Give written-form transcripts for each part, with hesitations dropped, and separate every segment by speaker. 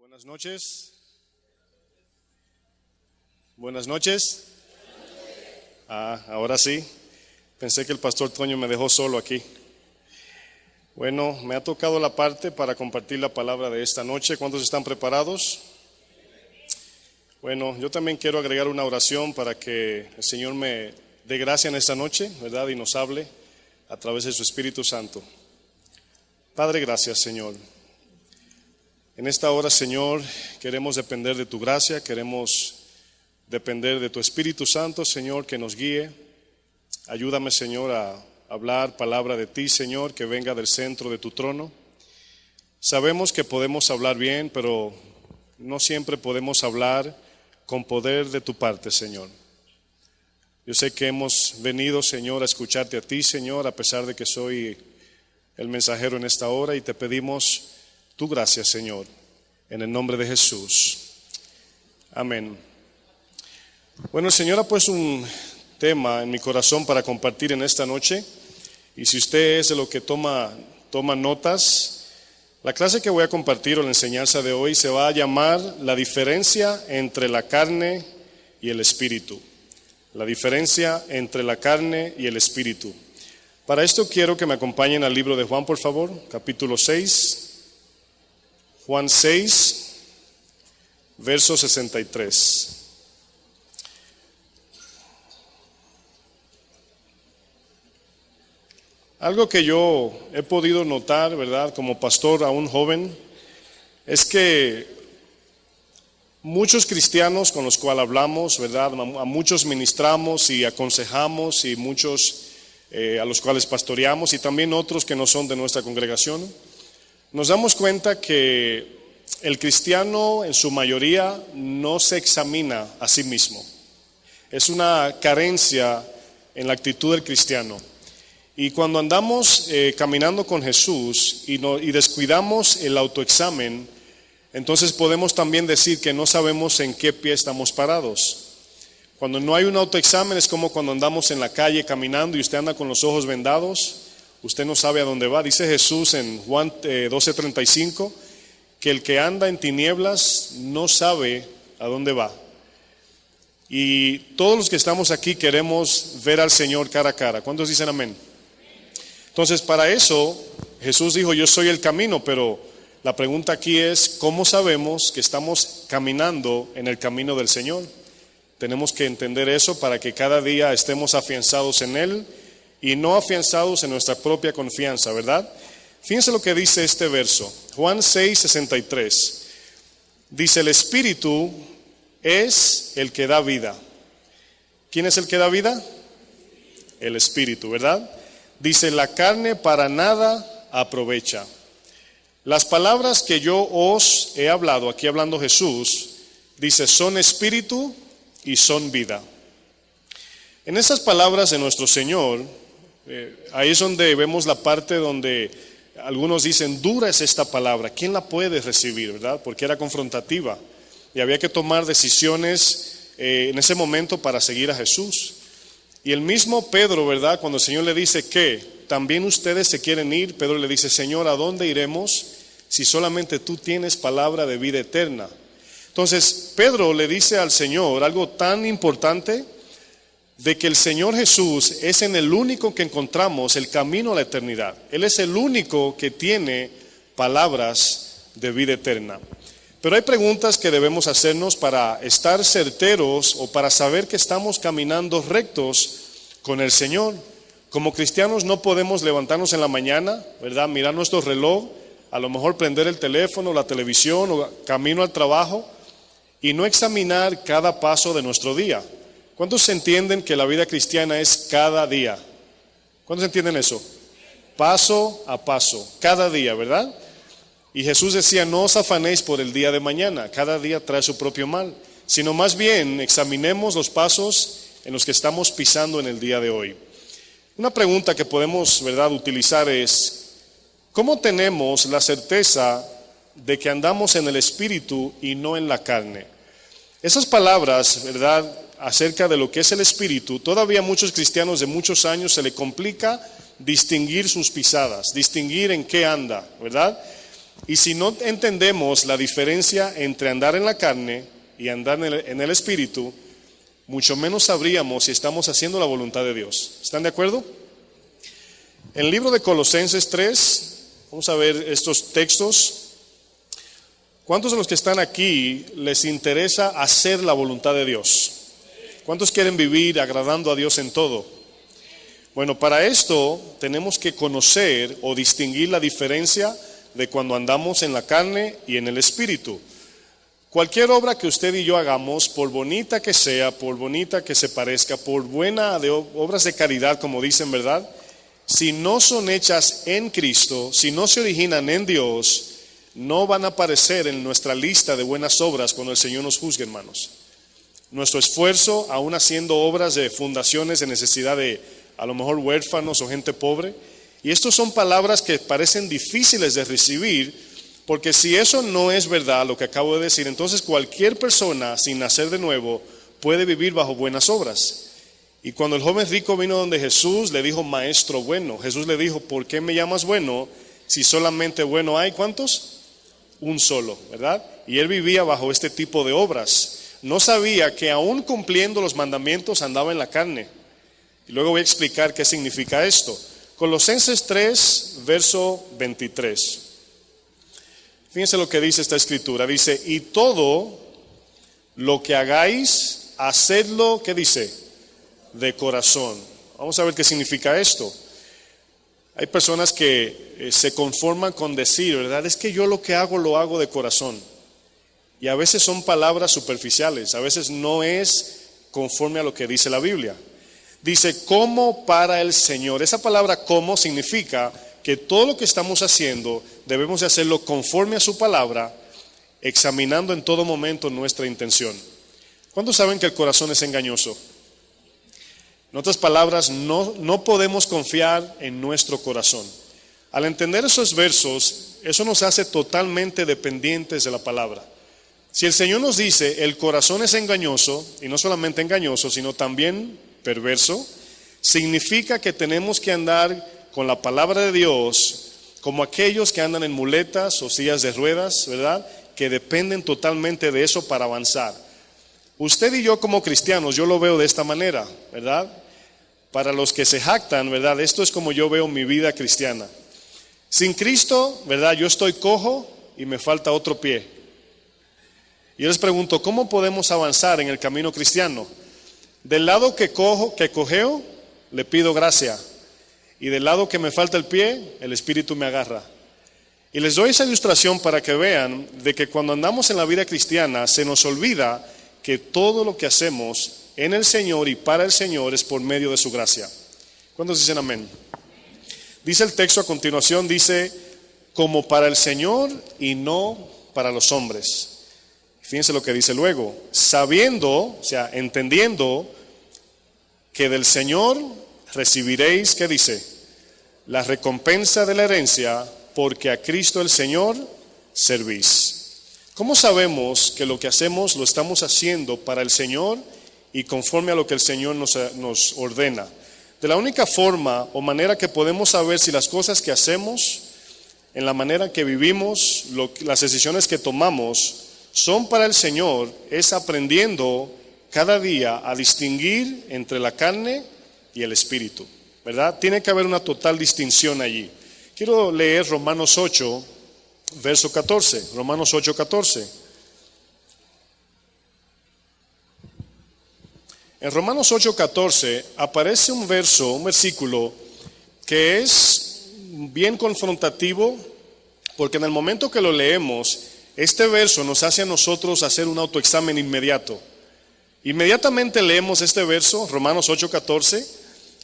Speaker 1: Buenas noches. Buenas noches. Ahora sí. Pensé que el pastor Toño me dejó solo aquí. Bueno, me ha tocado la parte para compartir la palabra de esta noche. ¿Cuántos están preparados? Bueno, yo también quiero agregar una oración para que el Señor me dé gracia en esta noche, ¿verdad? Y nos hable a través de su Espíritu Santo. Padre, gracias, Señor. En esta hora, Señor, queremos depender de tu gracia, queremos depender de tu Espíritu Santo, Señor, que nos guíe. Ayúdame, Señor, a hablar palabra de ti, Señor, que venga del centro de tu trono. Sabemos que podemos hablar bien, pero no siempre podemos hablar con poder de tu parte, Señor. Yo sé que hemos venido, Señor, a escucharte a ti, Señor, a pesar de que soy el mensajero en esta hora, y te pedimos tu gracia, Señor, en el nombre de Jesús. Amén. Bueno, el Señor ha puesto un tema en mi corazón para compartir en esta noche, y si usted es de lo que toma notas, la clase que voy a compartir o la enseñanza de hoy se va a llamar la diferencia entre la carne y el espíritu. La diferencia entre la carne y el espíritu. Para esto quiero que me acompañen al libro de Juan, por favor, capítulo 6. Juan 6, verso 63. Algo que yo he podido notar, ¿verdad?, como pastor aún joven, es que muchos cristianos con los cuales hablamos, ¿verdad?, a muchos ministramos y aconsejamos, y muchos a los cuales pastoreamos, y también otros que no son de nuestra congregación, nos damos cuenta que el cristiano en su mayoría no se examina a sí mismo. Es una carencia en la actitud del cristiano. Y cuando andamos caminando con Jesús y descuidamos el autoexamen, entonces podemos también decir que no sabemos en qué pie estamos parados. Cuando no hay un autoexamen es como cuando andamos en la calle caminando y usted anda con los ojos vendados. Usted no sabe a dónde va. Dice Jesús en Juan 12:35 que el que anda en tinieblas no sabe a dónde va. Y todos los que estamos aquí queremos ver al Señor cara a cara. ¿Cuántos dicen amén? Entonces, para eso Jesús dijo: yo soy el camino, pero la pregunta aquí es: ¿cómo sabemos que estamos caminando en el camino del Señor? Tenemos que entender eso para que cada día estemos afianzados en Él y no afianzados en nuestra propia confianza, ¿verdad? Fíjense lo que dice este verso, Juan 6:63. Dice: el Espíritu es el que da vida. ¿Quién es el que da vida? El Espíritu, ¿verdad? Dice: la carne para nada aprovecha. Las palabras que yo os he hablado, aquí hablando Jesús, dice: son espíritu y son vida. En esas palabras de nuestro Señor, ahí es donde vemos la parte donde algunos dicen: dura es esta palabra, ¿quién la puede recibir? ¿Verdad? Porque era confrontativa y había que tomar decisiones en ese momento para seguir a Jesús. Y el mismo Pedro, ¿verdad?, cuando el Señor le dice que también ustedes se quieren ir, Pedro le dice: Señor, ¿a dónde iremos si solamente tú tienes palabra de vida eterna? Entonces Pedro le dice al Señor algo tan importante, de que el Señor Jesús es en el único que encontramos el camino a la eternidad. Él es el único que tiene palabras de vida eterna. Pero hay preguntas que debemos hacernos para estar certeros o para saber que estamos caminando rectos con el Señor. Como cristianos no podemos levantarnos en la mañana, ¿verdad?, mirar nuestro reloj, a lo mejor prender el teléfono, la televisión o camino al trabajo y no examinar cada paso de nuestro día. ¿Cuántos entienden que la vida cristiana es cada día? ¿Cuántos entienden eso? Paso a paso, cada día, ¿verdad? Y Jesús decía: no os afanéis por el día de mañana, cada día trae su propio mal, sino más bien examinemos los pasos en los que estamos pisando en el día de hoy. Una pregunta que podemos, ¿verdad?, utilizar es: ¿cómo tenemos la certeza de que andamos en el Espíritu y no en la carne? Esas palabras, ¿verdad?, acerca de lo que es el Espíritu, todavía a muchos cristianos de muchos años se le complica distinguir sus pisadas, distinguir en qué anda, ¿verdad? Y si no entendemos la diferencia entre andar en la carne y andar en el Espíritu, mucho menos sabríamos si estamos haciendo la voluntad de Dios. ¿Están de acuerdo? En el libro de Colosenses 3, vamos a ver estos textos. ¿Cuántos de los que están aquí les interesa hacer la voluntad de Dios? ¿Cuántos quieren vivir agradando a Dios en todo? Bueno, para esto tenemos que conocer o distinguir la diferencia de cuando andamos en la carne y en el Espíritu. Cualquier obra que usted y yo hagamos, por bonita que sea, por bonita que se parezca, por buena de obras de caridad, como dicen, ¿verdad? Si no son hechas en Cristo, si no se originan en Dios, no van a aparecer en nuestra lista de buenas obras cuando el Señor nos juzgue, hermanos. Nuestro esfuerzo, aún haciendo obras de fundaciones de necesidad de a lo mejor huérfanos o gente pobre, y estas son palabras que parecen difíciles de recibir, porque si eso no es verdad lo que acabo de decir, entonces cualquier persona sin nacer de nuevo puede vivir bajo buenas obras. Y cuando el joven rico vino donde Jesús, le dijo, maestro bueno. Jesús le dijo, ¿por qué me llamas bueno si solamente bueno hay? ¿Cuántos? Un solo, ¿verdad? Y él vivía bajo este tipo de obras. No sabía que aún cumpliendo los mandamientos andaba en la carne. Y luego voy a explicar qué significa esto. Colosenses 3, verso 23. Fíjense lo que dice esta escritura. Dice, y todo lo que hagáis, hacedlo, ¿qué dice? De corazón. Vamos a ver qué significa esto. Hay personas que se conforman con decir, ¿verdad? Es que yo lo que hago lo hago de corazón. Y a veces son palabras superficiales, a veces no es conforme a lo que dice la Biblia. Dice, como para el Señor. Esa palabra como significa que todo lo que estamos haciendo debemos de hacerlo conforme a su palabra, examinando en todo momento nuestra intención. ¿Cuántos saben que el corazón es engañoso? En otras palabras, no podemos confiar en nuestro corazón. Al entender esos versos, eso nos hace totalmente dependientes de la palabra. Si el Señor nos dice, el corazón es engañoso, y no solamente engañoso, sino también perverso, significa que tenemos que andar con la palabra de Dios como aquellos que andan en muletas o sillas de ruedas, ¿verdad? Que dependen totalmente de eso para avanzar. Usted y yo como cristianos, yo lo veo de esta manera, ¿verdad? Para los que se jactan, ¿verdad? Esto es como yo veo mi vida cristiana. Sin Cristo, ¿verdad? Yo estoy cojo y me falta otro pie. Y yo les pregunto, ¿cómo podemos avanzar en el camino cristiano? Del lado que cojeo, le pido gracia. Y del lado que me falta el pie, el Espíritu me agarra. Y les doy esa ilustración para que vean de que cuando andamos en la vida cristiana, se nos olvida que todo lo que hacemos en el Señor y para el Señor es por medio de su gracia. ¿Cuántos dicen amén? Dice el texto a continuación, dice, como para el Señor y no para los hombres. Fíjense lo que dice luego, sabiendo, o sea, entendiendo que del Señor recibiréis, ¿qué dice? La recompensa de la herencia, porque a Cristo el Señor servís. ¿Cómo sabemos que lo que hacemos lo estamos haciendo para el Señor y conforme a lo que el Señor nos ordena? De la única forma o manera que podemos saber si las cosas que hacemos, en la manera que vivimos, las decisiones que tomamos, son para el Señor, es aprendiendo cada día a distinguir entre la carne y el Espíritu, ¿verdad? Tiene que haber una total distinción allí. Quiero leer Romanos 8, verso 14, Romanos 8, 14. En Romanos 8, 14 aparece un versículo que es bien confrontativo, porque en el momento que lo leemos, este verso nos hace a nosotros hacer un autoexamen inmediato. Inmediatamente leemos este verso, Romanos 8, 14,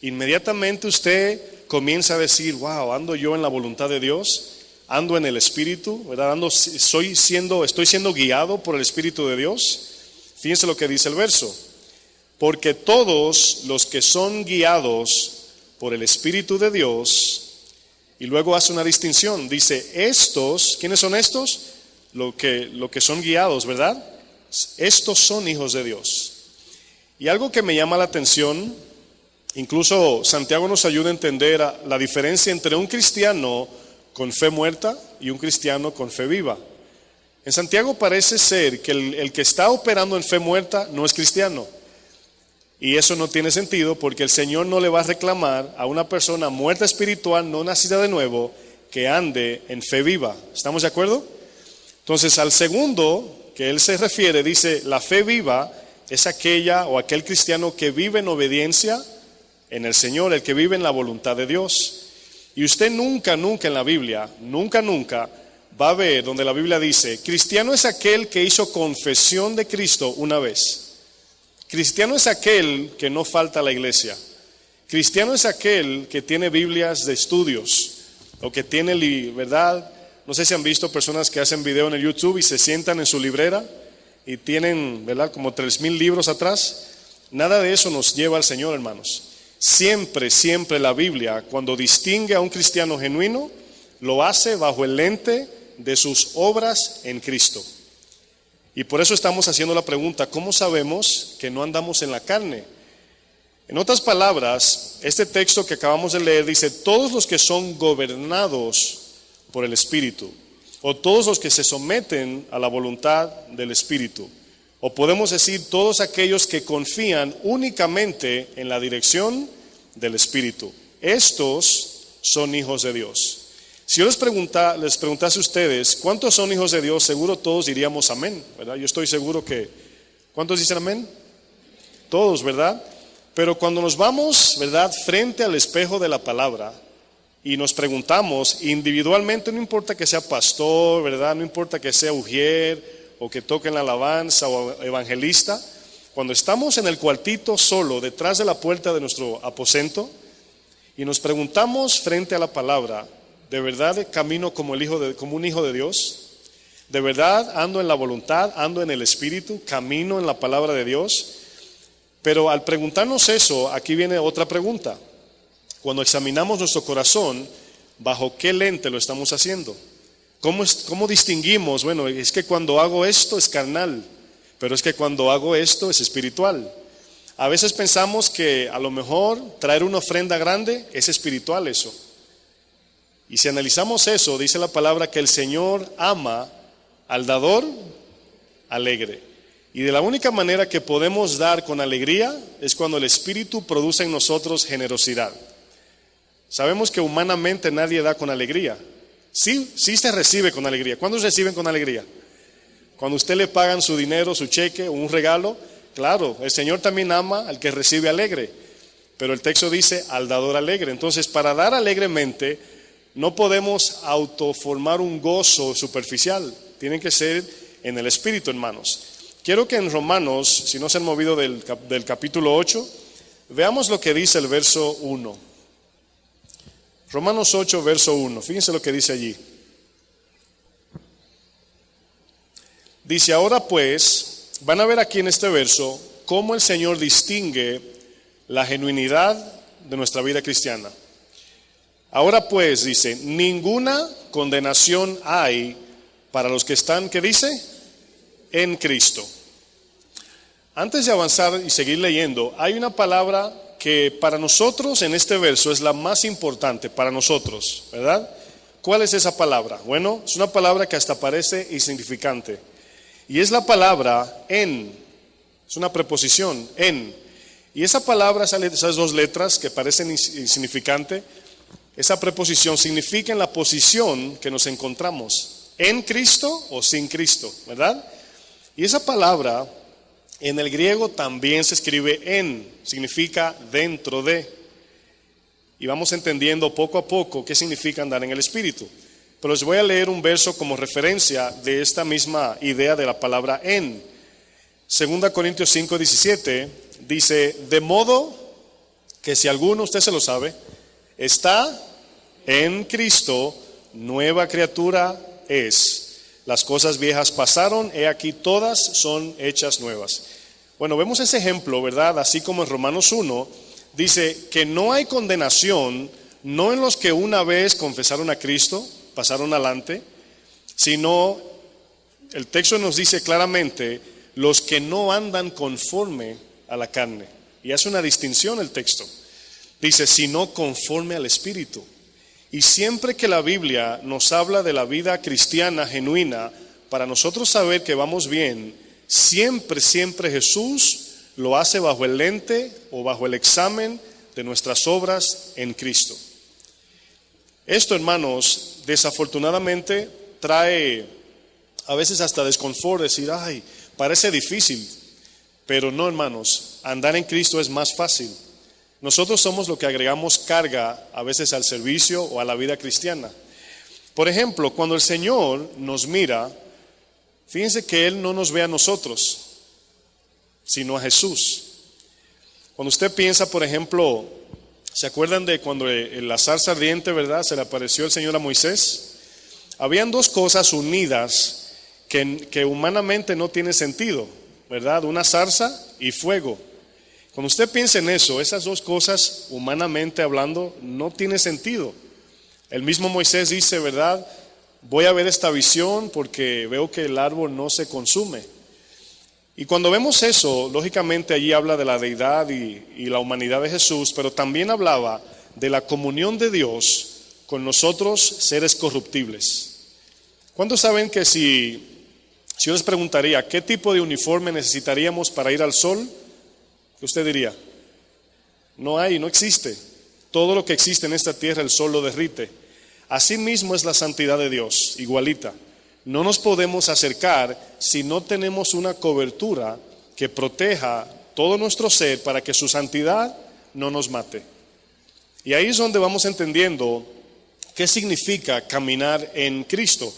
Speaker 1: inmediatamente usted comienza a decir, wow, ando yo en la voluntad de Dios, ando en el Espíritu, ¿verdad? Estoy siendo guiado por el Espíritu de Dios. Fíjense lo que dice el verso. Porque todos los que son guiados por el Espíritu de Dios, y luego hace una distinción, dice, estos, ¿quiénes son estos? Lo que son guiados, ¿verdad? Estos son hijos de Dios. Y algo que me llama la atención, incluso Santiago nos ayuda a entender la diferencia entre un cristiano con fe muerta y un cristiano con fe viva. En Santiago parece ser que el que está operando en fe muerta no es cristiano. Y eso no tiene sentido porque el Señor no le va a reclamar a una persona muerta espiritual, no nacida de nuevo, que ande en fe viva. ¿Estamos de acuerdo? Entonces, al segundo que él se refiere, dice, la fe viva es aquella o aquel cristiano que vive en obediencia en el Señor, el que vive en la voluntad de Dios. Y usted nunca en la Biblia, nunca va a ver donde la Biblia dice, cristiano es aquel que hizo confesión de Cristo una vez. Cristiano es aquel que no falta a la iglesia. Cristiano es aquel que tiene Biblias de estudios o que tiene, ¿verdad? No sé si han visto personas que hacen video en el YouTube y se sientan en su librera y tienen, ¿verdad?, como 3,000 libros atrás. Nada de eso nos lleva al Señor, hermanos. Siempre la Biblia, cuando distingue a un cristiano genuino, lo hace bajo el lente de sus obras en Cristo. Y por eso estamos haciendo la pregunta, ¿cómo sabemos que no andamos en la carne? En otras palabras, este texto que acabamos de leer dice, todos los que son gobernados por el Espíritu, o todos los que se someten a la voluntad del Espíritu, o podemos decir todos aquellos que confían únicamente en la dirección del Espíritu. Estos son hijos de Dios. Si yo les preguntase a ustedes, ¿cuántos son hijos de Dios? Seguro todos diríamos amén, ¿verdad? Yo estoy seguro que, ¿cuántos dicen amén? Todos, ¿verdad? Pero cuando nos vamos, ¿verdad?, frente al espejo de la palabra y nos preguntamos individualmente, no importa que sea pastor, ¿verdad?, no importa que sea ujier o que toque en la alabanza o evangelista, cuando estamos en el cuartito solo, detrás de la puerta de nuestro aposento y nos preguntamos frente a la palabra, ¿de verdad camino como un hijo de Dios? ¿De verdad ando en la voluntad, ando en el Espíritu, camino en la palabra de Dios? Pero al preguntarnos eso, aquí viene otra pregunta. Cuando examinamos nuestro corazón, ¿bajo qué lente lo estamos haciendo? ¿Cómo distinguimos? Bueno, es que cuando hago esto es carnal, pero es que cuando hago esto es espiritual. A veces pensamos que a lo mejor traer una ofrenda grande es espiritual eso. Y si analizamos eso, dice la palabra que el Señor ama al dador alegre. Y de la única manera que podemos dar con alegría es cuando el Espíritu produce en nosotros generosidad. Sabemos que humanamente nadie da con alegría. Sí se recibe con alegría. ¿Cuándo reciben con alegría? Cuando usted le pagan su dinero, su cheque o un regalo. Claro, el Señor también ama al que recibe alegre. Pero el texto dice al dador alegre. Entonces, para dar alegremente, no podemos autoformar un gozo superficial, tiene que ser en el Espíritu, hermanos. Quiero que en Romanos, si no se han movido del capítulo 8, veamos lo que dice el verso 1. Romanos 8, verso 1, fíjense lo que dice allí. Dice, ahora pues, van a ver aquí en este verso cómo el Señor distingue la genuinidad de nuestra vida cristiana. Ahora pues, dice, ninguna condenación hay para los que están, ¿qué dice? En Cristo. Antes de avanzar y seguir leyendo, hay una palabra que para nosotros en este verso es la más importante para nosotros, ¿verdad? ¿Cuál es esa palabra? Bueno, es una palabra que hasta parece insignificante. Y es la palabra en, es una preposición, en. Y esa palabra, esas dos letras que parecen insignificantes, esa preposición significa en la posición que nos encontramos, en Cristo o sin Cristo, ¿verdad? Y esa palabra en el griego también se escribe en, significa dentro de. Y vamos entendiendo poco a poco qué significa andar en el Espíritu. Pero les voy a leer un verso como referencia de esta misma idea de la palabra en. 2 Corintios 5, 17 dice, de modo que si alguno, usted se lo sabe, está en Cristo, nueva criatura es. Las cosas viejas pasaron, he aquí todas son hechas nuevas. Bueno, vemos ese ejemplo, ¿verdad? Así como en Romanos 1, dice que no hay condenación, no en los que una vez confesaron a Cristo, pasaron adelante, sino, el texto nos dice claramente, los que no andan conforme a la carne. Y hace una distinción el texto. Dice, sino conforme al Espíritu. Y siempre que la Biblia nos habla de la vida cristiana genuina, para nosotros saber que vamos bien, siempre Jesús lo hace bajo el lente o bajo el examen de nuestras obras en Cristo. Esto, hermanos, desafortunadamente trae a veces hasta desconfort, decir, ay, parece difícil, pero no, hermanos, andar en Cristo es más fácil. Nosotros somos lo que agregamos carga a veces al servicio o a la vida cristiana. Por ejemplo, cuando el Señor nos mira, fíjense que Él no nos ve a nosotros, sino a Jesús. Cuando usted piensa, por ejemplo, ¿se acuerdan de cuando en la zarza ardiente, verdad, se le apareció el Señor a Moisés? Habían dos cosas unidas que humanamente no tiene sentido, ¿verdad? Una zarza y fuego. Cuando usted piensa en eso, esas dos cosas, humanamente hablando, no tiene sentido. El mismo Moisés dice, ¿verdad? Voy a ver esta visión porque veo que el árbol no se consume. Y cuando vemos eso, lógicamente allí habla de la deidad y la humanidad de Jesús, pero también hablaba de la comunión de Dios con nosotros, seres corruptibles. ¿Cuántos saben que si yo les preguntaría qué tipo de uniforme necesitaríamos para ir al sol? ¿Qué usted diría? No hay, no existe. Todo lo que existe en esta tierra el sol lo derrite. Así mismo es la santidad de Dios, igualita. No nos podemos acercar si no tenemos una cobertura que proteja todo nuestro ser para que su santidad no nos mate. Y ahí es donde vamos entendiendo qué significa caminar en Cristo.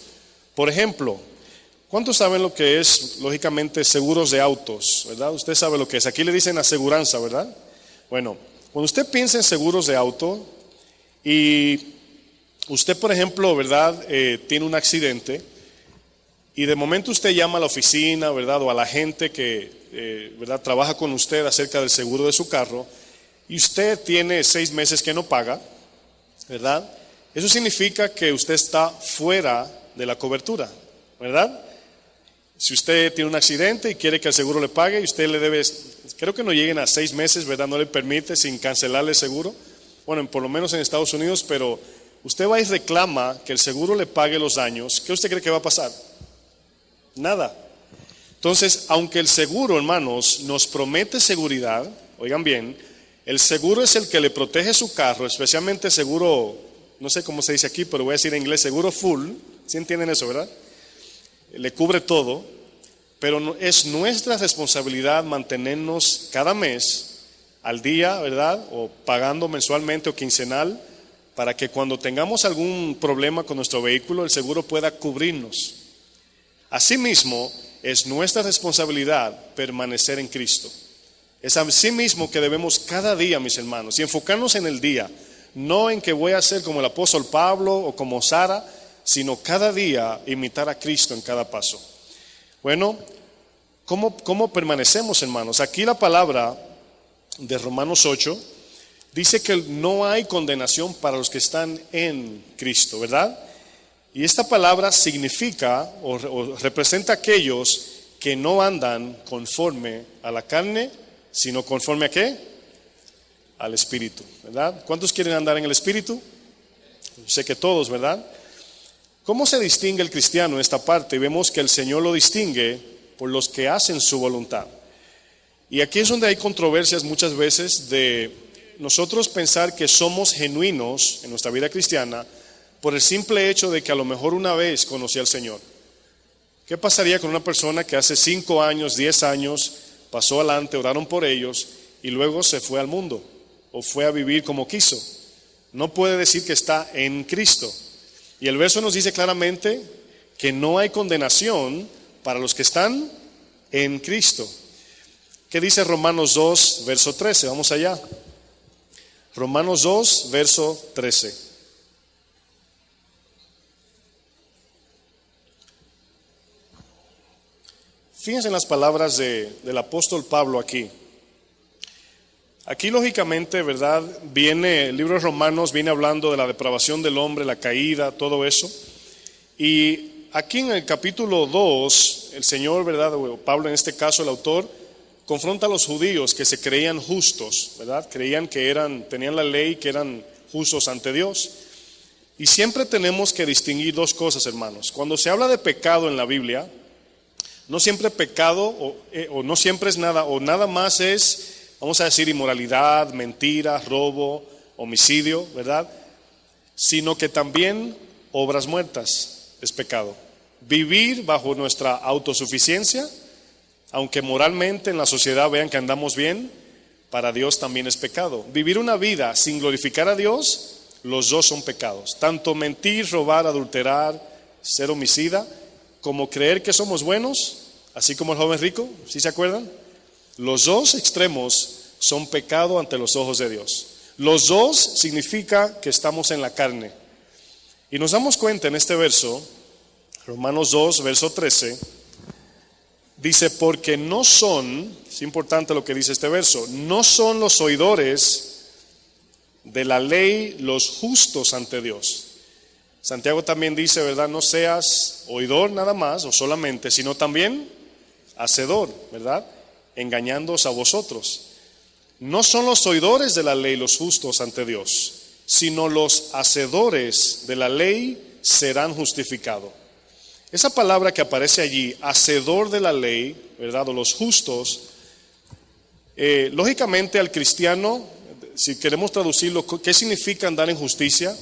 Speaker 1: Por ejemplo, ¿cuántos saben lo que es, lógicamente, seguros de autos, verdad? Usted sabe lo que es. Aquí le dicen aseguranza, ¿verdad? Bueno, cuando usted piensa en seguros de auto y usted, por ejemplo, ¿verdad? Tiene un accidente y de momento usted llama a la oficina, ¿verdad? O a la gente que, ¿verdad? Trabaja con usted acerca del seguro de su carro y usted tiene 6 meses que no paga, ¿verdad? Eso significa que usted está fuera de la cobertura, ¿verdad? Si usted tiene un accidente y quiere que el seguro le pague y usted le debe, creo que no lleguen a 6 meses, ¿verdad? No le permite sin cancelarle el seguro. Bueno, por lo menos en Estados Unidos, pero usted va y reclama que el seguro le pague los daños. ¿Qué usted cree que va a pasar? Nada. Entonces, aunque el seguro, hermanos, nos promete seguridad, oigan bien, el seguro es el que le protege su carro, especialmente seguro, no sé cómo se dice aquí, pero voy a decir en inglés, seguro full. ¿Sí entienden eso, verdad? Le cubre todo, pero es nuestra responsabilidad mantenernos cada mes al día, ¿verdad? O pagando mensualmente o quincenal, para que cuando tengamos algún problema con nuestro vehículo, el seguro pueda cubrirnos. Asimismo, es nuestra responsabilidad permanecer en Cristo. Es así mismo que debemos cada día, mis hermanos, y enfocarnos en el día, no en que voy a ser como el apóstol Pablo o como Sara, sino cada día imitar a Cristo en cada paso. Bueno, ¿cómo permanecemos, hermanos? Aquí la palabra de Romanos 8 dice que no hay condenación para los que están en Cristo, ¿verdad? Y esta palabra significa o representa a aquellos que no andan conforme a la carne, sino conforme a ¿qué? Al Espíritu, ¿verdad? ¿Cuántos quieren andar en el Espíritu? Yo sé que todos, ¿verdad? ¿Cómo se distingue el cristiano en esta parte? Vemos que el Señor lo distingue por los que hacen su voluntad. Y aquí es donde hay controversias muchas veces de nosotros pensar que somos genuinos en nuestra vida cristiana por el simple hecho de que a lo mejor una vez conocí al Señor. ¿Qué pasaría con una persona que hace 5 años, 10 años pasó adelante, oraron por ellos y luego se fue al mundo o fue a vivir como quiso? No puede decir que está en Cristo. Y el verso nos dice claramente que no hay condenación para los que están en Cristo. ¿Qué dice Romanos 2, verso 13? Vamos allá. Romanos 2, verso 13. Fíjense en las palabras del apóstol Pablo aquí. Aquí lógicamente, ¿verdad? El libro de Romanos viene hablando de la depravación del hombre, la caída, todo eso. Y aquí en el capítulo 2, el Señor, ¿verdad? O Pablo en este caso, el autor, confronta a los judíos que se creían justos, ¿verdad? Creían que tenían la ley, que eran justos ante Dios. Y siempre tenemos que distinguir dos cosas, hermanos. Cuando se habla de pecado en la Biblia, no siempre pecado o no siempre es nada, o nada más es, vamos a decir, inmoralidad, mentira, robo, homicidio, ¿verdad? Sino que también obras muertas es pecado. Vivir bajo nuestra autosuficiencia, aunque moralmente en la sociedad vean que andamos bien, para Dios también es pecado. Vivir una vida sin glorificar a Dios, los dos son pecados. Tanto mentir, robar, adulterar, ser homicida, como creer que somos buenos, así como el joven rico, ¿sí se acuerdan? Los dos extremos son pecado ante los ojos de Dios. Los dos significa que estamos en la carne. Y nos damos cuenta en este verso, Romanos 2, verso 13, dice, porque no son, es importante lo que dice este verso, no son los oidores de la ley los justos ante Dios. Santiago también dice, ¿verdad? No seas oidor nada más o solamente, sino también hacedor, ¿verdad? Engañándoos a vosotros. No son los oidores de la ley los justos ante Dios, sino los hacedores de la ley serán justificados. Esa palabra que aparece allí, hacedor de la ley, ¿verdad? O los justos, lógicamente al cristiano, si queremos traducirlo, ¿qué significa andar en justicia?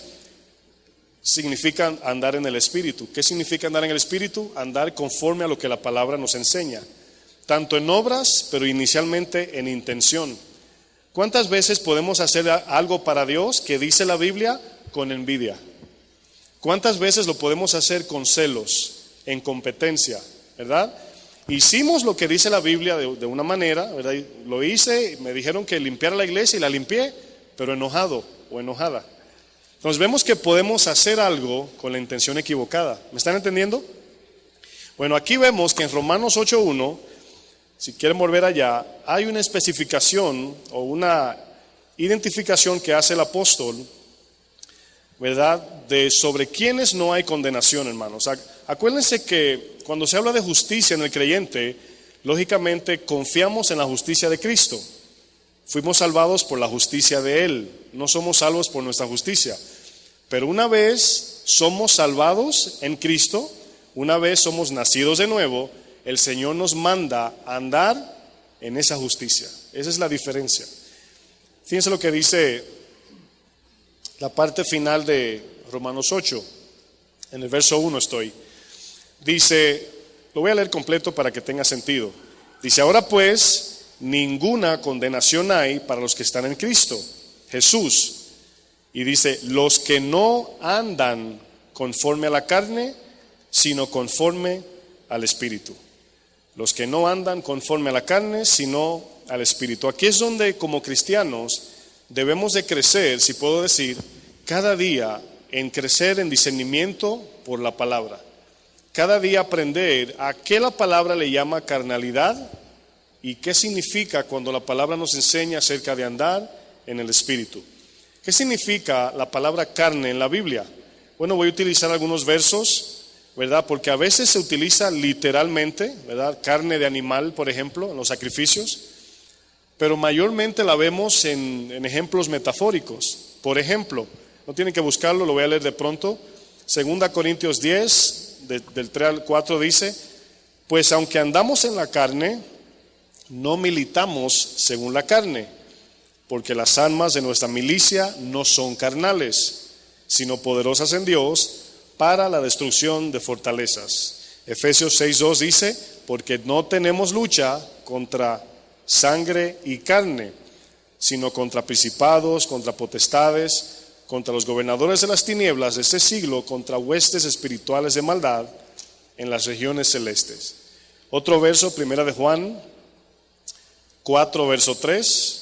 Speaker 1: Significa andar en el Espíritu. ¿Qué significa andar en el Espíritu? Andar conforme a lo que la palabra nos enseña, tanto en obras, pero inicialmente en intención. ¿Cuántas veces podemos hacer algo para Dios que dice la Biblia con envidia? ¿Cuántas veces lo podemos hacer con celos, en competencia, verdad? Hicimos lo que dice la Biblia de una manera, ¿verdad? Lo hice, me dijeron que limpiara la iglesia y la limpié, pero enojado o enojada. Entonces vemos que podemos hacer algo con la intención equivocada. ¿Me están entendiendo? Bueno, aquí vemos que en Romanos 8:1, si quieren volver allá, hay una especificación o una identificación que hace el apóstol, ¿verdad? De sobre quienes no hay condenación, hermanos. Acuérdense que cuando se habla de justicia en el creyente, lógicamente confiamos en la justicia de Cristo. Fuimos salvados por la justicia de Él, no somos salvos por nuestra justicia. Pero una vez somos salvados en Cristo, una vez somos nacidos de nuevo, el Señor nos manda a andar en esa justicia. Esa es la diferencia. Fíjense lo que dice la parte final de Romanos 8, en el verso 1 estoy. Dice, lo voy a leer completo para que tenga sentido. Dice, ahora pues, ninguna condenación hay para los que están en Cristo Jesús. Y dice, los que no andan conforme a la carne, sino conforme al Espíritu. Los que no andan conforme a la carne, sino al Espíritu. Aquí es donde como cristianos debemos de crecer, si puedo decir, cada día en crecer en discernimiento por la palabra. Cada día aprender a qué la palabra le llama carnalidad y qué significa cuando la palabra nos enseña acerca de andar en el Espíritu. ¿Qué significa la palabra carne en la Biblia? Bueno, voy a utilizar algunos versos, ¿verdad? Porque a veces se utiliza literalmente, ¿verdad? Carne de animal, por ejemplo, en los sacrificios, pero mayormente la vemos en ejemplos metafóricos. Por ejemplo, no tienen que buscarlo, lo voy a leer de pronto. 2 Corintios 10, del 3 al 4 dice, pues aunque andamos en la carne, no militamos según la carne, porque las armas de nuestra milicia no son carnales, sino poderosas en Dios para la destrucción de fortalezas. Efesios 6:2 dice, porque no tenemos lucha contra sangre y carne, sino contra principados, contra potestades, contra los gobernadores de las tinieblas de este siglo, contra huestes espirituales de maldad en las regiones celestes. Otro verso, 1 de Juan 4, verso 3,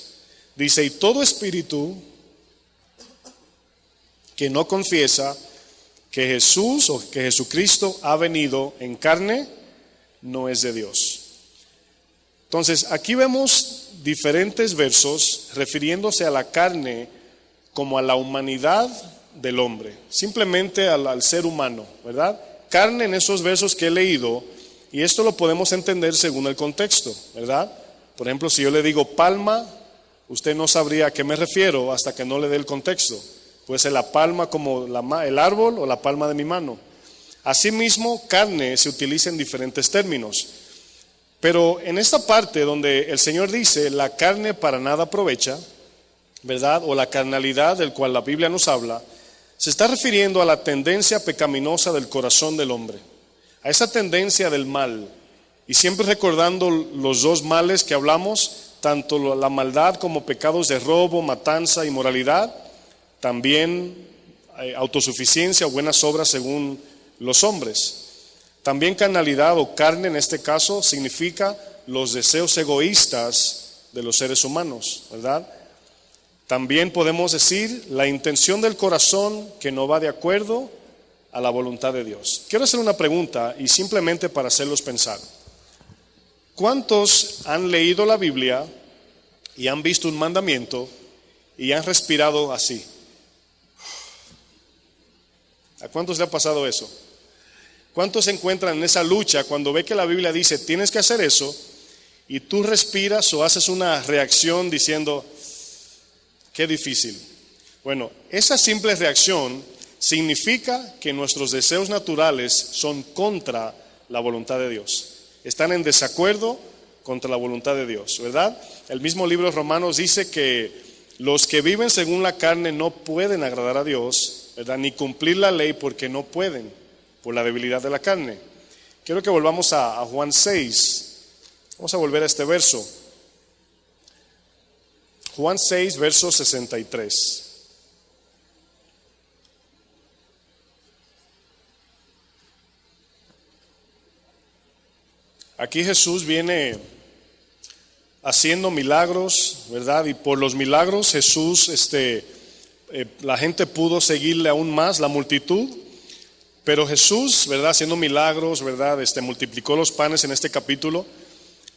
Speaker 1: dice, y todo espíritu que no confiesa que Jesús o que Jesucristo ha venido en carne, no es de Dios. Entonces, aquí vemos diferentes versos refiriéndose a la carne como a la humanidad del hombre, simplemente al ser humano, ¿verdad? Carne en esos versos que he leído, y esto lo podemos entender según el contexto, ¿verdad? Por ejemplo, si yo le digo palma, usted no sabría a qué me refiero hasta que no le dé el contexto. Puede ser la palma como el árbol o la palma de mi mano. Asimismo, carne se utiliza en diferentes términos. Pero en esta parte donde el Señor dice, la carne para nada aprovecha, ¿verdad? O la carnalidad del cual la Biblia nos habla, se está refiriendo a la tendencia pecaminosa del corazón del hombre, a esa tendencia del mal. Y siempre recordando los dos males que hablamos, tanto la maldad como pecados de robo, matanza, inmoralidad, también autosuficiencia o buenas obras según los hombres. También carnalidad o carne en este caso significa los deseos egoístas de los seres humanos, ¿verdad? También podemos decir la intención del corazón que no va de acuerdo a la voluntad de Dios. Quiero hacer una pregunta y simplemente para hacerlos pensar. ¿Cuántos han leído la Biblia y han visto un mandamiento y han respirado así? ¿A cuántos le ha pasado eso? ¿Cuántos se encuentran en esa lucha cuando ve que la Biblia dice tienes que hacer eso y tú respiras o haces una reacción diciendo qué difícil? Bueno, esa simple reacción significa que nuestros deseos naturales son contra la voluntad de Dios. Están en desacuerdo contra la voluntad de Dios, ¿verdad? El mismo libro de Romanos dice que los que viven según la carne no pueden agradar a Dios, ¿verdad? Ni cumplir la ley porque no pueden, por la debilidad de la carne. Quiero que volvamos a Juan 6. Vamos a volver a este verso. Juan 6, verso 63. Aquí Jesús viene haciendo milagros, ¿verdad? Y por los milagros Jesús, la gente pudo seguirle aún más, la multitud. Pero Jesús, ¿verdad? Haciendo milagros, ¿verdad? Multiplicó los panes en este capítulo.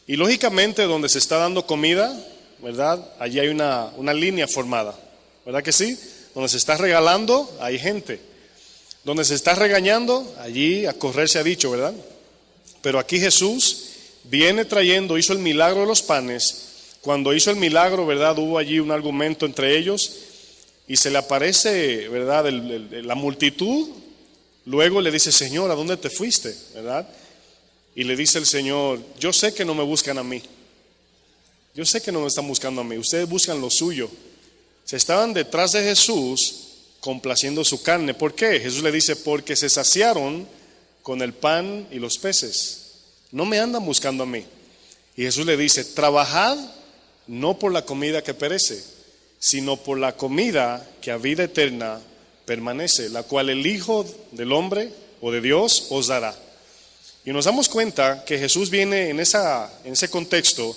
Speaker 1: Y lógicamente donde se está dando comida, ¿verdad? Allí hay una línea formada, ¿verdad que sí? Donde se está regalando, hay gente. Donde se está regañando, allí a correr se ha dicho, ¿verdad? Pero aquí Jesús viene trayendo, hizo el milagro de los panes. Cuando hizo el milagro, ¿verdad? Hubo allí un argumento entre ellos y se le aparece, ¿verdad? La multitud. Luego le dice, Señor, ¿a dónde te fuiste? ¿Verdad? Y le dice el Señor, yo sé que no me buscan a mí. Yo sé que no me están buscando a mí. Ustedes buscan lo suyo. Se estaban detrás de Jesús complaciendo su carne. ¿Por qué? Jesús le dice, porque se saciaron con el pan y los peces. No me andan buscando a mí. Y Jesús le dice, trabajad no por la comida que perece, sino por la comida que a vida eterna permanece, la cual el Hijo del Hombre o de Dios os dará. Y nos damos cuenta que Jesús viene en ese contexto,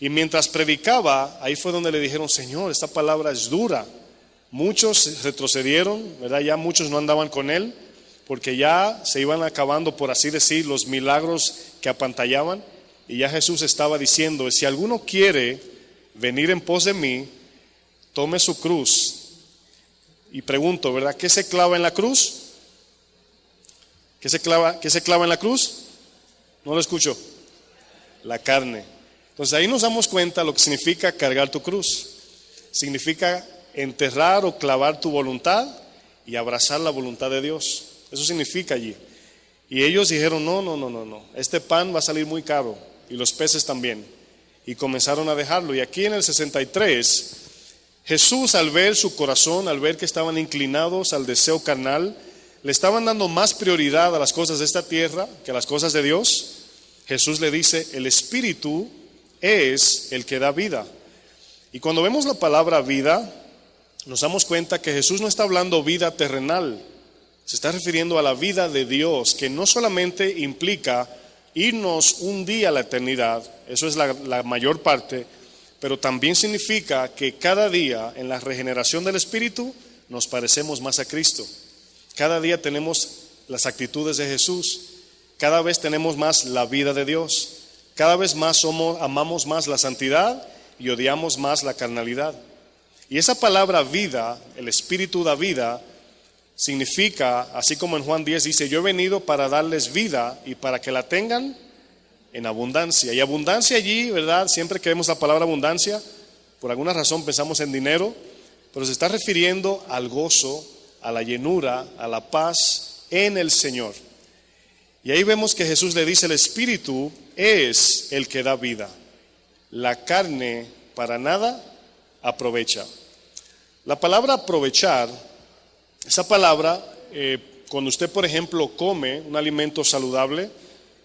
Speaker 1: y mientras predicaba, ahí fue donde le dijeron, Señor, esta palabra es dura. Muchos retrocedieron, ¿verdad? Ya muchos no andaban con él, porque ya se iban acabando, por así decir, los milagros que apantallaban, y ya Jesús estaba diciendo, si alguno quiere venir en pos de mí, tome su cruz. Y pregunto, ¿verdad? ¿Qué se clava en la cruz? ¿Qué se clava en la cruz? No lo escucho. La carne. Entonces ahí nos damos cuenta lo que significa cargar tu cruz. Significa enterrar o clavar tu voluntad y abrazar la voluntad de Dios. Eso significa allí. Y ellos dijeron, no, este pan va a salir muy caro y los peces también. Y comenzaron a dejarlo. Y aquí en el 63, Jesús, al ver su corazón, al ver que estaban inclinados al deseo carnal, le estaban dando más prioridad a las cosas de esta tierra que a las cosas de Dios. Jesús le dice, el Espíritu es el que da vida. Y cuando vemos la palabra vida, nos damos cuenta que Jesús no está hablando vida terrenal, se está refiriendo a la vida de Dios, que no solamente implica irnos un día a la eternidad, eso es la mayor parte, pero también significa que cada día en la regeneración del Espíritu nos parecemos más a Cristo. Cada día tenemos las actitudes de Jesús, cada vez tenemos más la vida de Dios, cada vez más amamos más la santidad y odiamos más la carnalidad. Y esa palabra vida, el Espíritu da vida, significa, así como en Juan 10 dice, yo he venido para darles vida y para que la tengan en abundancia. Y abundancia allí, ¿verdad? Siempre que vemos la palabra abundancia, por alguna razón pensamos en dinero, pero se está refiriendo al gozo, a la llenura, a la paz en el Señor. Y ahí vemos que Jesús le dice: el Espíritu es el que da vida, la carne para nada aprovecha. La palabra aprovechar, esa palabra, cuando usted por ejemplo come un alimento saludable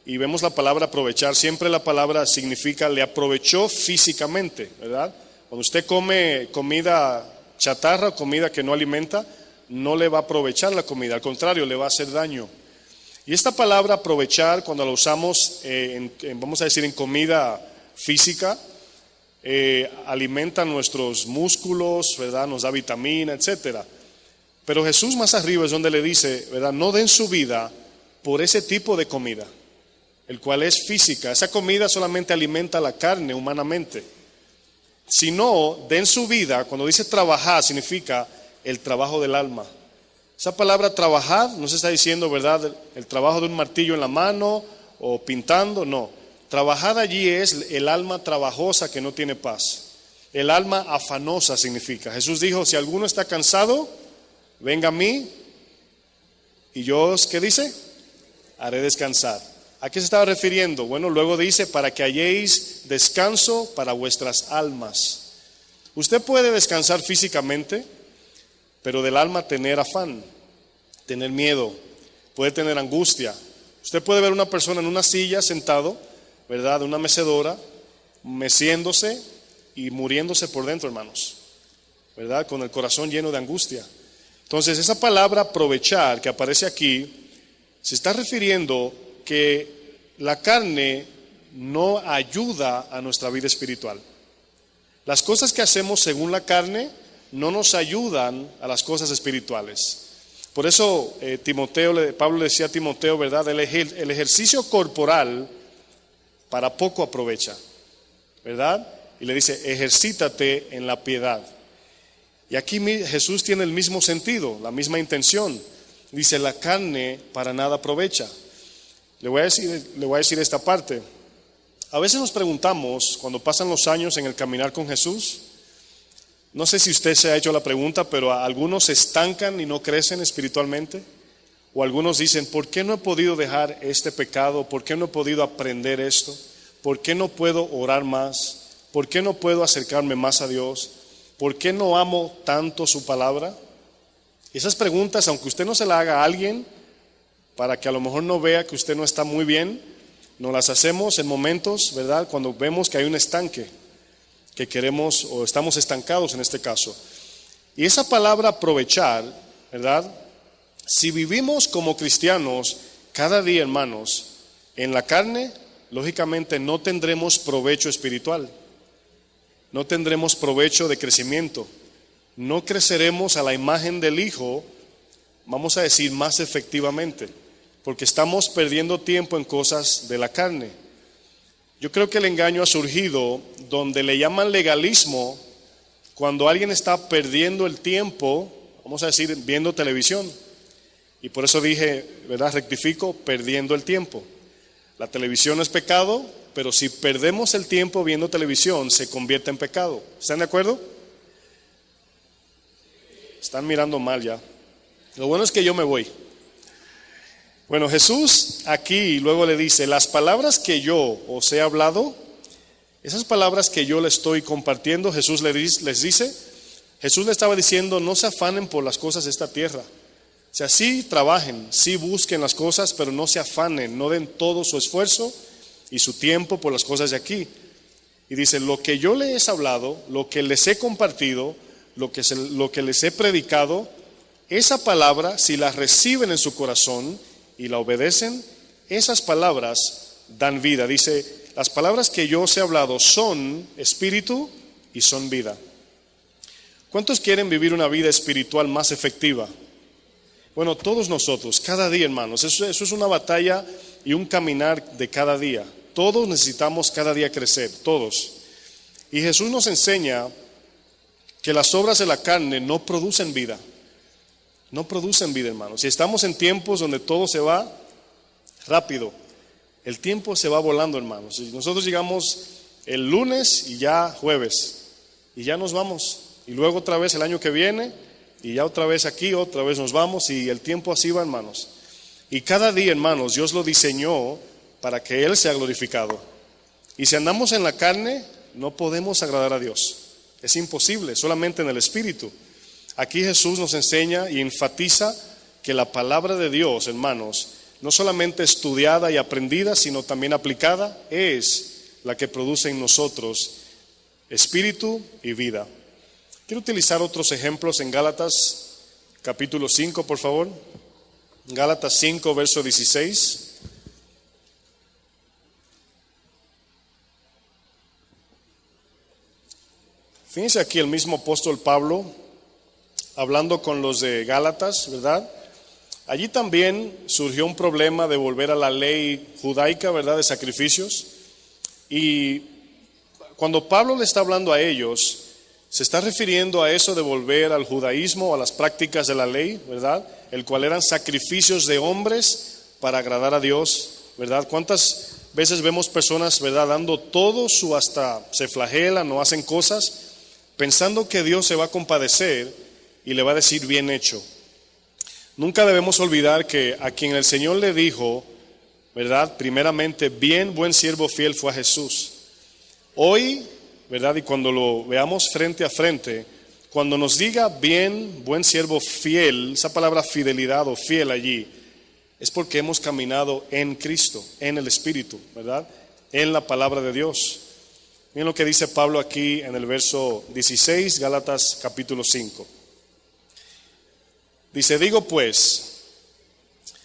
Speaker 1: y vemos la palabra aprovechar, siempre la palabra significa le aprovechó físicamente, ¿verdad? Cuando usted come comida chatarra, comida que no alimenta, no le va a aprovechar la comida, al contrario, le va a hacer daño. Y esta palabra aprovechar, cuando la usamos vamos a decir en comida física, alimenta nuestros músculos, ¿verdad? Nos da vitamina, etcétera. Pero Jesús más arriba es donde le dice, ¿verdad? No den su vida por ese tipo de comida, el cual es física. Esa comida solamente alimenta la carne humanamente. Sino, den su vida, cuando dice trabajar, significa el trabajo del alma. Esa palabra trabajar no se está diciendo, ¿verdad?, el trabajo de un martillo en la mano o pintando, no. Trabajar allí es el alma trabajosa que no tiene paz. El alma afanosa significa. Jesús dijo: si alguno está cansado, venga a mí y yo os, ¿qué dice? Haré descansar. ¿A qué se estaba refiriendo? Bueno, luego dice: para que halléis descanso para vuestras almas. Usted puede descansar físicamente, pero del alma tener afán, tener miedo, puede tener angustia. Usted puede ver una persona en una silla sentado, ¿verdad?, de una mecedora, meciéndose y muriéndose por dentro, hermanos, ¿verdad?, con el corazón lleno de angustia. Entonces, esa palabra aprovechar que aparece aquí, se está refiriendo que la carne no ayuda a nuestra vida espiritual. Las cosas que hacemos según la carne no nos ayudan a las cosas espirituales. Por eso Pablo le decía a Timoteo, ¿verdad? El ejercicio corporal para poco aprovecha, ¿verdad? Y le dice: ejercítate en la piedad. Y aquí Jesús tiene el mismo sentido, la misma intención. Dice: la carne para nada aprovecha. Le voy a decir esta parte. A veces nos preguntamos, cuando pasan los años en el caminar con Jesús, no sé si usted se ha hecho la pregunta, pero algunos se estancan y no crecen espiritualmente. O algunos dicen: ¿por qué no he podido dejar este pecado? ¿Por qué no he podido aprender esto? ¿Por qué no puedo orar más? ¿Por qué no puedo acercarme más a Dios? ¿Por qué no amo tanto su palabra? Y esas preguntas, aunque usted no se las haga a alguien, para que a lo mejor no vea que usted no está muy bien, nos las hacemos en momentos, ¿verdad?, cuando vemos que hay un estanque, que queremos o estamos estancados en este caso. Y esa palabra aprovechar, ¿verdad?, si vivimos como cristianos cada día, hermanos, en la carne, lógicamente no tendremos provecho espiritual, no tendremos provecho de crecimiento, no creceremos a la imagen del Hijo, vamos a decir, más efectivamente, porque estamos perdiendo tiempo en cosas de la carne. Yo creo que el engaño ha surgido donde le llaman legalismo cuando alguien está perdiendo el tiempo, vamos a decir, viendo televisión. Y por eso dije, ¿verdad?, rectifico, perdiendo el tiempo. La televisión no es pecado, pero si perdemos el tiempo viendo televisión, se convierte en pecado. ¿Están de acuerdo? Están mirando mal ya. Lo bueno es que yo me voy. Bueno, Jesús aquí luego le dice: las palabras que yo os he hablado, esas palabras que yo le estoy compartiendo, Jesús les dice, Jesús le estaba diciendo: no se afanen por las cosas de esta tierra. O sea, sí trabajen, sí busquen las cosas, pero no se afanen, no den todo su esfuerzo y su tiempo por las cosas de aquí. Y dice: lo que yo les he hablado, lo que les he compartido, lo que les he predicado, esa palabra, si la reciben en su corazón y la obedecen, esas palabras dan vida. Dice: las palabras que yo os he hablado son espíritu y son vida. ¿Cuántos quieren vivir una vida espiritual más efectiva? Bueno, todos nosotros, cada día, hermanos, eso es una batalla y un caminar de cada día. Todos necesitamos cada día crecer, todos. Y Jesús nos enseña que las obras de la carne no producen vida. No producen vida, hermanos. Si estamos en tiempos donde todo se va rápido, el tiempo se va volando, hermanos. Si nosotros llegamos el lunes y ya jueves, y ya nos vamos. Y luego otra vez el año que viene, y ya otra vez aquí, otra vez nos vamos, y el tiempo así va, hermanos. Y cada día, hermanos, Dios lo diseñó para que Él sea glorificado. Y si andamos en la carne, no podemos agradar a Dios. Es imposible, solamente en el Espíritu. Aquí Jesús nos enseña y enfatiza que la palabra de Dios, hermanos, no solamente estudiada y aprendida, sino también aplicada, es la que produce en nosotros espíritu y vida. Quiero utilizar otros ejemplos en Gálatas capítulo 5, por favor. Gálatas 5, verso 16. Fíjense aquí el mismo apóstol Pablo hablando con los de Gálatas, ¿verdad? Allí también surgió un problema de volver a la ley judaica, ¿verdad? De sacrificios. Y cuando Pablo le está hablando a ellos, se está refiriendo a eso de volver al judaísmo, a las prácticas de la ley, ¿verdad? El cual eran sacrificios de hombres para agradar a Dios, ¿verdad? ¿Cuántas veces vemos personas, ¿verdad? Dando todo su hasta se flagelan o hacen cosas pensando que Dios se va a compadecer y le va a decir bien hecho. Nunca debemos olvidar que a quien el Señor le dijo, ¿verdad? Primeramente, bien, buen siervo fiel fue a Jesús. Hoy, ¿verdad? Y cuando lo veamos frente a frente, cuando nos diga bien, buen siervo fiel, esa palabra fidelidad o fiel allí, es porque hemos caminado en Cristo, en el Espíritu, ¿verdad? En la palabra de Dios. Miren lo que dice Pablo aquí en el verso 16, Gálatas capítulo 5. Dice, digo pues,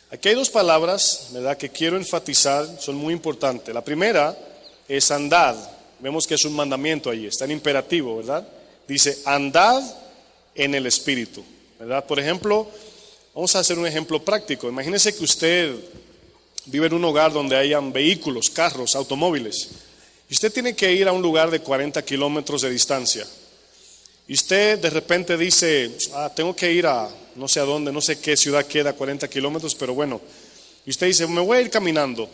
Speaker 1: aquí hay dos palabras, ¿verdad?, que quiero enfatizar, son muy importantes. La primera es andad. Vemos que es un mandamiento allí, está en imperativo, ¿verdad? Dice, andad en el Espíritu, ¿verdad? Por ejemplo, vamos a hacer un ejemplo práctico. Imagínese que usted vive en un hogar donde hayan vehículos, carros, automóviles. Y usted tiene que ir a un lugar de 40 kilómetros de distancia. Y usted de repente dice, tengo que ir a no sé a dónde, no sé qué ciudad queda 40 kilómetros, pero bueno. Y usted dice, me voy a ir caminando.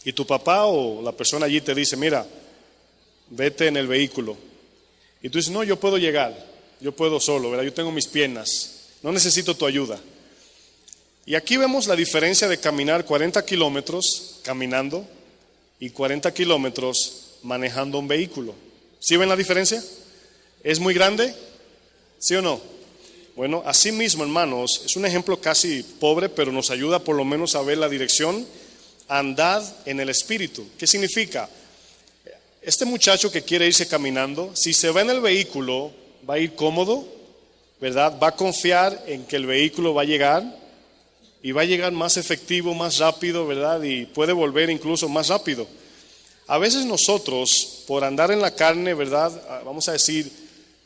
Speaker 1: Y tu papá o la persona allí te dice, mira, vete en el vehículo. Y tú dices, no, yo puedo llegar, yo puedo solo, ¿verdad? Yo tengo mis piernas, no necesito tu ayuda. Y aquí vemos la diferencia de caminar 40 kilómetros caminando y 40 kilómetros manejando un vehículo. ¿Sí ven la diferencia? ¿Es muy grande? ¿Sí o no? Bueno, así mismo, hermanos, es un ejemplo casi pobre, pero nos ayuda por lo menos a ver la dirección. Andad en el Espíritu. ¿Qué significa? Este muchacho que quiere irse caminando, si se va en el vehículo, va a ir cómodo, ¿verdad? Va a confiar en que el vehículo va a llegar y va a llegar más efectivo, más rápido, ¿verdad? Y puede volver incluso más rápido. A veces nosotros, por andar en la carne, ¿verdad? Vamos a decir,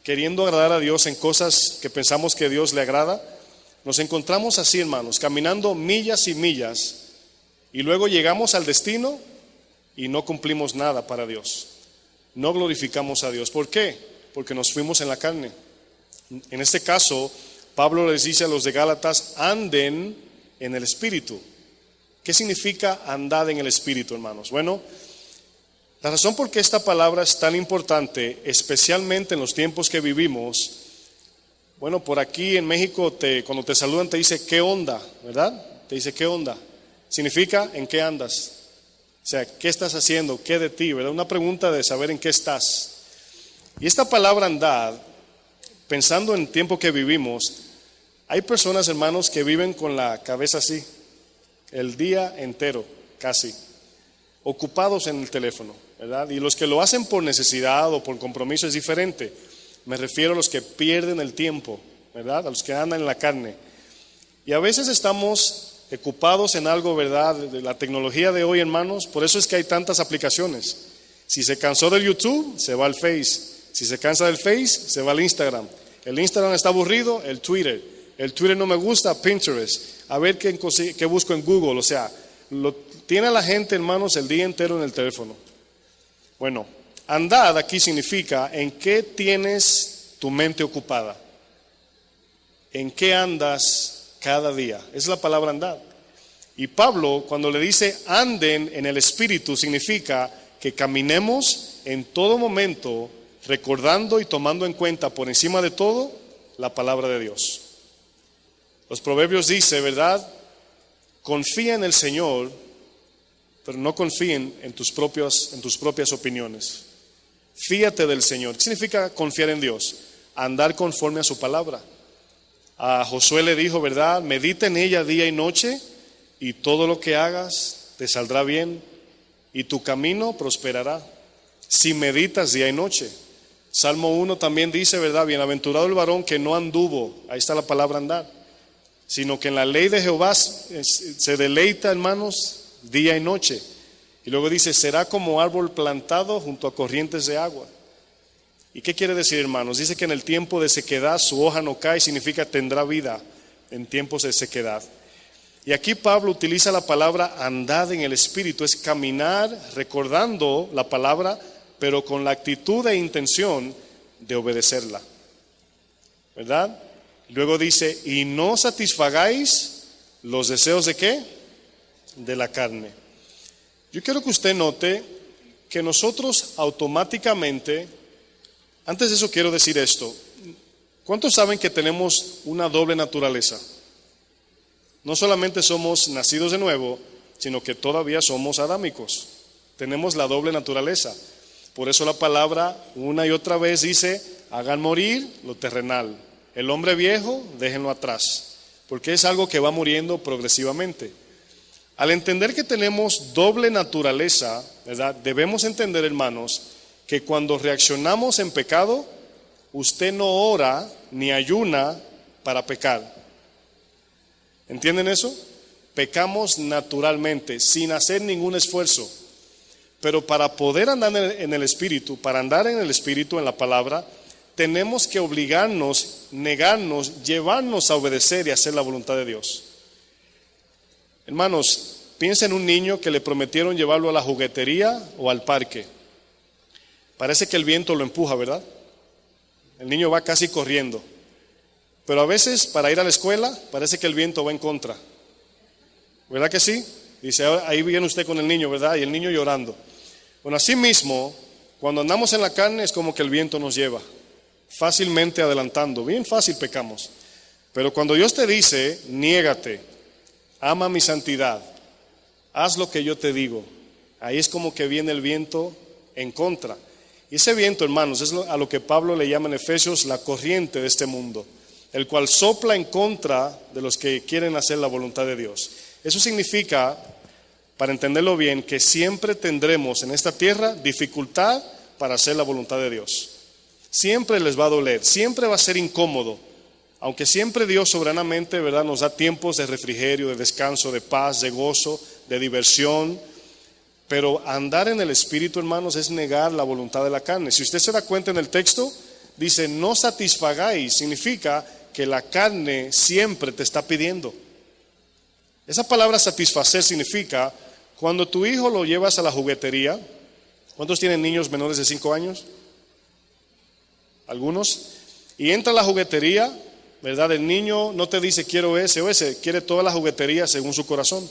Speaker 1: queriendo agradar a Dios en cosas que pensamos que Dios le agrada, nos encontramos así, hermanos, caminando millas y millas, y luego llegamos al destino y no cumplimos nada para Dios. No glorificamos a Dios. ¿Por qué? Porque nos fuimos en la carne. En este caso, Pablo les dice a los de Gálatas, anden en el Espíritu. ¿Qué significa andar en el Espíritu, hermanos? Bueno, la razón por qué esta palabra es tan importante, especialmente en los tiempos que vivimos, bueno, por aquí en México cuando te saludan te dice, ¿qué onda? ¿Verdad? Te dice, ¿qué onda? Significa, ¿en qué andas? O sea, ¿qué estás haciendo? ¿Qué de ti? ¿Verdad? Una pregunta de saber en qué estás. Y esta palabra andar, pensando en el tiempo que vivimos, hay personas, hermanos, que viven con la cabeza así, el día entero, casi, ocupados en el teléfono, ¿verdad? Y los que lo hacen por necesidad o por compromiso es diferente. Me refiero a los que pierden el tiempo, ¿verdad? A los que andan en la carne. Y a veces estamos ocupados en algo, ¿verdad? De la tecnología de hoy, hermanos. Por eso es que hay tantas aplicaciones. Si se cansó del YouTube, se va al Face. Si se cansa del Face, se va al Instagram. El Instagram está aburrido, el Twitter. El Twitter no me gusta, Pinterest. A ver qué busco en Google. O sea, tiene a la gente, hermanos, el día entero en el teléfono. Bueno, andad aquí significa en qué tienes tu mente ocupada. ¿En qué andas cada día? Es la palabra andar. Y Pablo, cuando le dice anden en el Espíritu, significa que caminemos en todo momento recordando y tomando en cuenta por encima de todo la palabra de Dios. Los proverbios dicen, ¿verdad? Confía en el Señor, pero no confíen en tus propias opiniones. Fíate del Señor. ¿Qué significa confiar en Dios? Andar conforme a su palabra. A Josué le dijo, ¿verdad? Medita en ella día y noche, y todo lo que hagas te saldrá bien, y tu camino prosperará, si meditas día y noche. Salmo 1 también dice, ¿verdad? Bienaventurado el varón que no anduvo, ahí está la palabra andar, sino que en la ley de Jehová se deleita, hermanos, día y noche. Y luego dice, será como árbol plantado junto a corrientes de agua. ¿Y qué quiere decir, hermanos? Dice que en el tiempo de sequedad su hoja no cae, significa tendrá vida en tiempos de sequedad. Y aquí Pablo utiliza la palabra andad en el Espíritu, es caminar recordando la palabra, pero con la actitud e intención de obedecerla, ¿verdad? Luego dice, y no satisfagáis los deseos ¿de qué? De la carne. Yo quiero que usted note que nosotros automáticamente, antes de eso quiero decir esto, ¿cuántos saben que tenemos una doble naturaleza? No solamente somos nacidos de nuevo, sino que todavía somos adámicos. Tenemos la doble naturaleza. Por eso la palabra una y otra vez dice, hagan morir lo terrenal. El hombre viejo, déjenlo atrás, porque es algo que va muriendo progresivamente. Al entender que tenemos doble naturaleza, ¿verdad? Debemos entender, hermanos, que cuando reaccionamos en pecado, usted no ora ni ayuna para pecar. ¿Entienden eso? Pecamos naturalmente, sin hacer ningún esfuerzo. Pero para poder andar en el Espíritu, para andar en el Espíritu, en la palabra, tenemos que obligarnos, negarnos, llevarnos a obedecer y hacer la voluntad de Dios. Hermanos, piensa en un niño que le prometieron llevarlo a la juguetería o al parque. Parece que el viento lo empuja, ¿verdad? El niño va casi corriendo. Pero a veces para ir a la escuela parece que el viento va en contra. ¿Verdad que sí? Dice, ahí viene usted con el niño, ¿verdad? Y el niño llorando. Bueno, así mismo, cuando andamos en la carne es como que el viento nos lleva, fácilmente adelantando, bien fácil pecamos. Pero cuando Dios te dice, niégate, ama mi santidad, haz lo que yo te digo, ahí es como que viene el viento en contra. Y ese viento, hermanos, es a lo que Pablo le llama en Efesios la corriente de este mundo, el cual sopla en contra de los que quieren hacer la voluntad de Dios. Eso significa, para entenderlo bien, que siempre tendremos en esta tierra dificultad para hacer la voluntad de Dios. Siempre les va a doler, siempre va a ser incómodo, aunque siempre Dios soberanamente, ¿verdad?, nos da tiempos de refrigerio, de descanso, de paz, de gozo, de diversión. Pero andar en el Espíritu, hermanos, es negar la voluntad de la carne. Si usted se da cuenta en el texto, dice, no satisfagáis, significa que la carne siempre te está pidiendo. Esa palabra satisfacer significa, cuando tu hijo lo llevas a la juguetería, ¿cuántos tienen niños menores de 5 años? Algunos. Y entra a la juguetería, ¿verdad? El niño no te dice quiero ese o ese, quiere toda la juguetería según su corazón.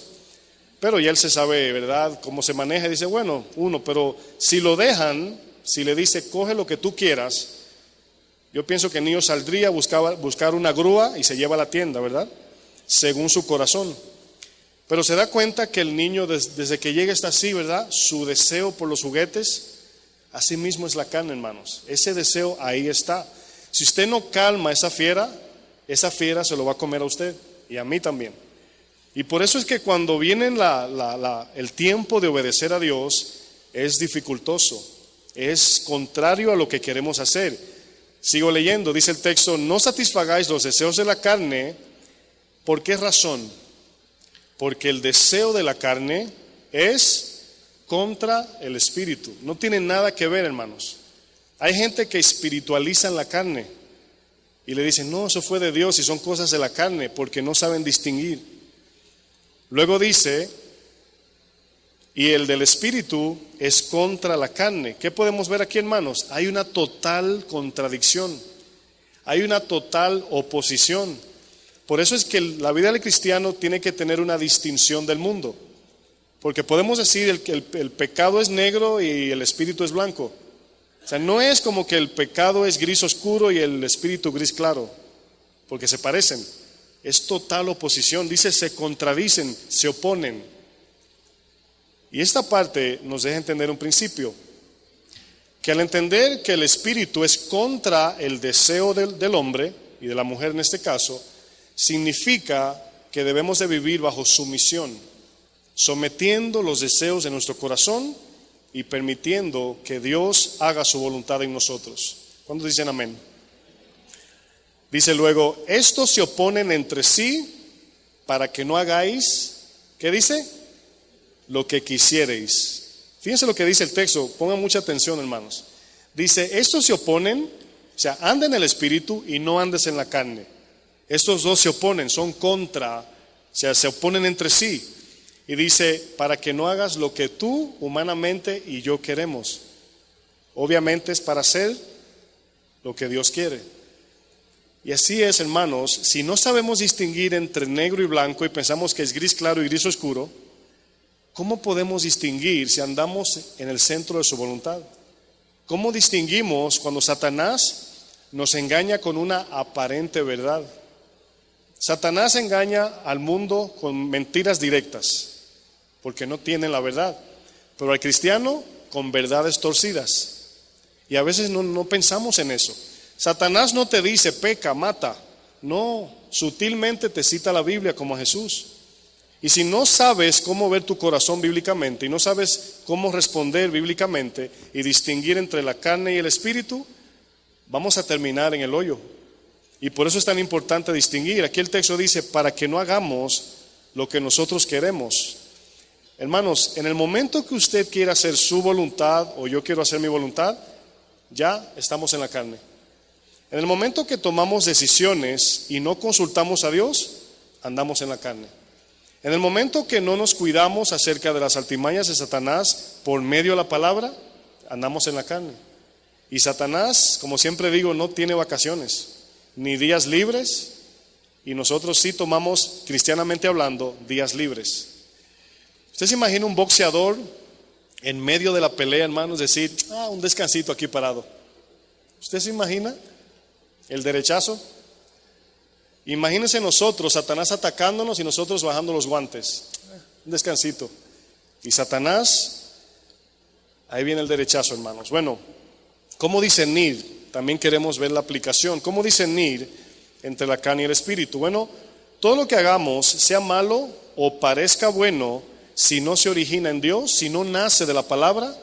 Speaker 1: Pero ya él se sabe, ¿verdad?, cómo se maneja y dice, bueno, pero si lo dejan, si le dice coge lo que tú quieras, yo pienso que el niño saldría a buscar una grúa y se lleva a la tienda, ¿verdad?, según su corazón. Pero se da cuenta que el niño desde que llega está así, ¿verdad? Su deseo por los juguetes, así mismo es la carne, hermanos. Ese deseo ahí está. Si usted no calma esa fiera se lo va a comer a usted y a mí también. Y por eso es que cuando viene el tiempo de obedecer a Dios, es dificultoso, es contrario a lo que queremos hacer. Sigo leyendo, dice el texto, no satisfagáis los deseos de la carne. ¿Por qué razón? Porque el deseo de la carne es contra el Espíritu. No tiene nada que ver, hermanos. Hay gente que espiritualiza la carne y le dicen, no, eso fue de Dios y son cosas de la carne, porque no saben distinguir. Luego dice, y el del Espíritu es contra la carne. ¿Qué podemos ver aquí, hermanos? Hay una total contradicción, hay una total oposición. Por eso es que la vida del cristiano tiene que tener una distinción del mundo, porque podemos decir que el pecado es negro y el Espíritu es blanco. O sea, no es como que el pecado es gris oscuro y el espíritu gris claro, porque se parecen. Es total oposición. Dice, se contradicen, se oponen. Y esta parte nos deja entender un principio, que al entender que el espíritu es contra el deseo del hombre, y de la mujer en este caso, significa que debemos de vivir bajo sumisión, sometiendo los deseos de nuestro corazón y permitiendo que Dios haga su voluntad en nosotros. ¿Cuántos dicen amén? Dice luego, estos se oponen entre sí para que no hagáis, ¿qué dice? Lo que quisiereis. Fíjense lo que dice el texto, pongan mucha atención, hermanos. Dice, estos se oponen, o sea, anda en el espíritu y no andes en la carne. Estos dos se oponen, son contra, o sea, se oponen entre sí. Y dice, para que no hagas lo que tú humanamente y yo queremos. Obviamente es para hacer lo que Dios quiere. Y así es, hermanos, si no sabemos distinguir entre negro y blanco y pensamos que es gris claro y gris oscuro, ¿cómo podemos distinguir si andamos en el centro de su voluntad? ¿Cómo distinguimos cuando Satanás nos engaña con una aparente verdad? Satanás engaña al mundo con mentiras directas, porque no tienen la verdad, pero al cristiano con verdades torcidas. Y a veces no pensamos en eso. Satanás no te dice peca, mata, no, sutilmente te cita la Biblia como a Jesús. Y si no sabes cómo ver tu corazón bíblicamente y no sabes cómo responder bíblicamente y distinguir entre la carne y el espíritu, vamos a terminar en el hoyo. Y por eso es tan importante distinguir. Aquí el texto dice, para que no hagamos lo que nosotros queremos. Hermanos, en el momento que usted quiera hacer su voluntad o yo quiero hacer mi voluntad, ya estamos en la carne. En el momento que tomamos decisiones y no consultamos a Dios, andamos en la carne. En el momento que no nos cuidamos acerca de las artimañas de Satanás por medio de la palabra, andamos en la carne. Y Satanás, como siempre digo, no tiene vacaciones, ni días libres, y nosotros sí tomamos, cristianamente hablando, días libres. ¿Usted se imagina un boxeador en medio de la pelea, hermanos, decir, un descansito aquí parado? ¿Usted se imagina el derechazo? Imagínense nosotros, Satanás atacándonos y nosotros bajando los guantes. Un descansito. Y Satanás, ahí viene el derechazo, hermanos. Bueno, ¿cómo discernir? También queremos ver la aplicación. ¿Cómo discernir entre la carne y el espíritu? Bueno, todo lo que hagamos, sea malo o parezca bueno, si no se origina en Dios, si no nace de la palabra,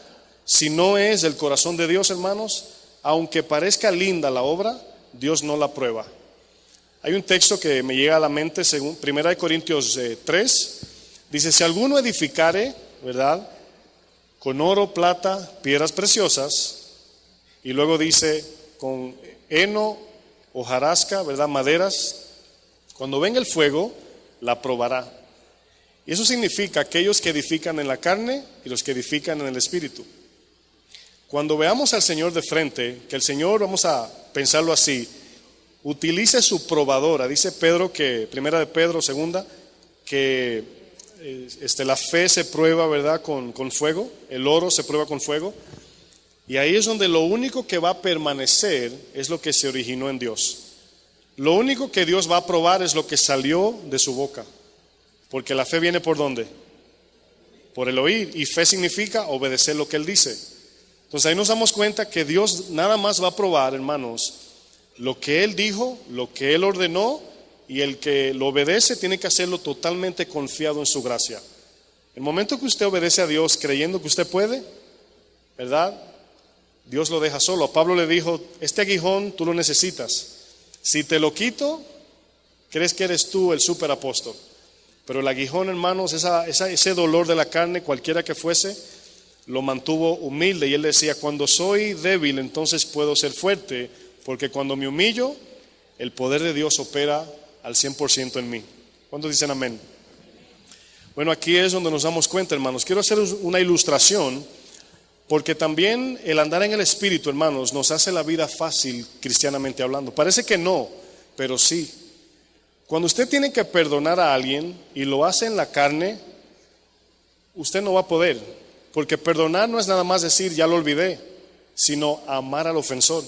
Speaker 1: si no es del corazón de Dios, hermanos, aunque parezca linda la obra, Dios no la aprueba. Hay un texto que me llega a la mente, según 1 Corintios 3, dice, si alguno edificare, ¿verdad?, con oro, plata, piedras preciosas, y luego dice, con heno, hojarasca, ¿verdad?, maderas, cuando venga el fuego, la probará. Y eso significa aquellos que edifican en la carne y los que edifican en el espíritu. Cuando veamos al Señor de frente, que el Señor, vamos a pensarlo así, utilice su probadora. Dice Pedro que, primera de Pedro, segunda, que la fe se prueba, ¿verdad?, con fuego, el oro se prueba con fuego, y ahí es donde lo único que va a permanecer es lo que se originó en Dios. Lo único que Dios va a probar es lo que salió de su boca, porque la fe viene ¿por dónde? Por el oír, y fe significa obedecer lo que Él dice. Entonces ahí nos damos cuenta que Dios nada más va a probar, hermanos, lo que Él dijo, lo que Él ordenó, y el que lo obedece tiene que hacerlo totalmente confiado en su gracia. El momento que usted obedece a Dios creyendo que usted puede, ¿verdad?, Dios lo deja solo. A Pablo le dijo, este aguijón tú lo necesitas. Si te lo quito, crees que eres tú el superapóstol. Pero el aguijón, hermanos, ese dolor de la carne, cualquiera que fuese, lo mantuvo humilde. Y él decía, cuando soy débil, entonces puedo ser fuerte, porque cuando me humillo, el poder de Dios opera al 100% en mí. ¿Cuántos dicen amén? Bueno, aquí es donde nos damos cuenta, hermanos. Quiero hacer una ilustración, porque también el andar en el Espíritu, hermanos, nos hace la vida fácil, cristianamente hablando. Parece que no, pero sí. Cuando usted tiene que perdonar a alguien y lo hace en la carne, usted no va a poder, porque perdonar no es nada más decir, ya lo olvidé. sino amar al ofensor.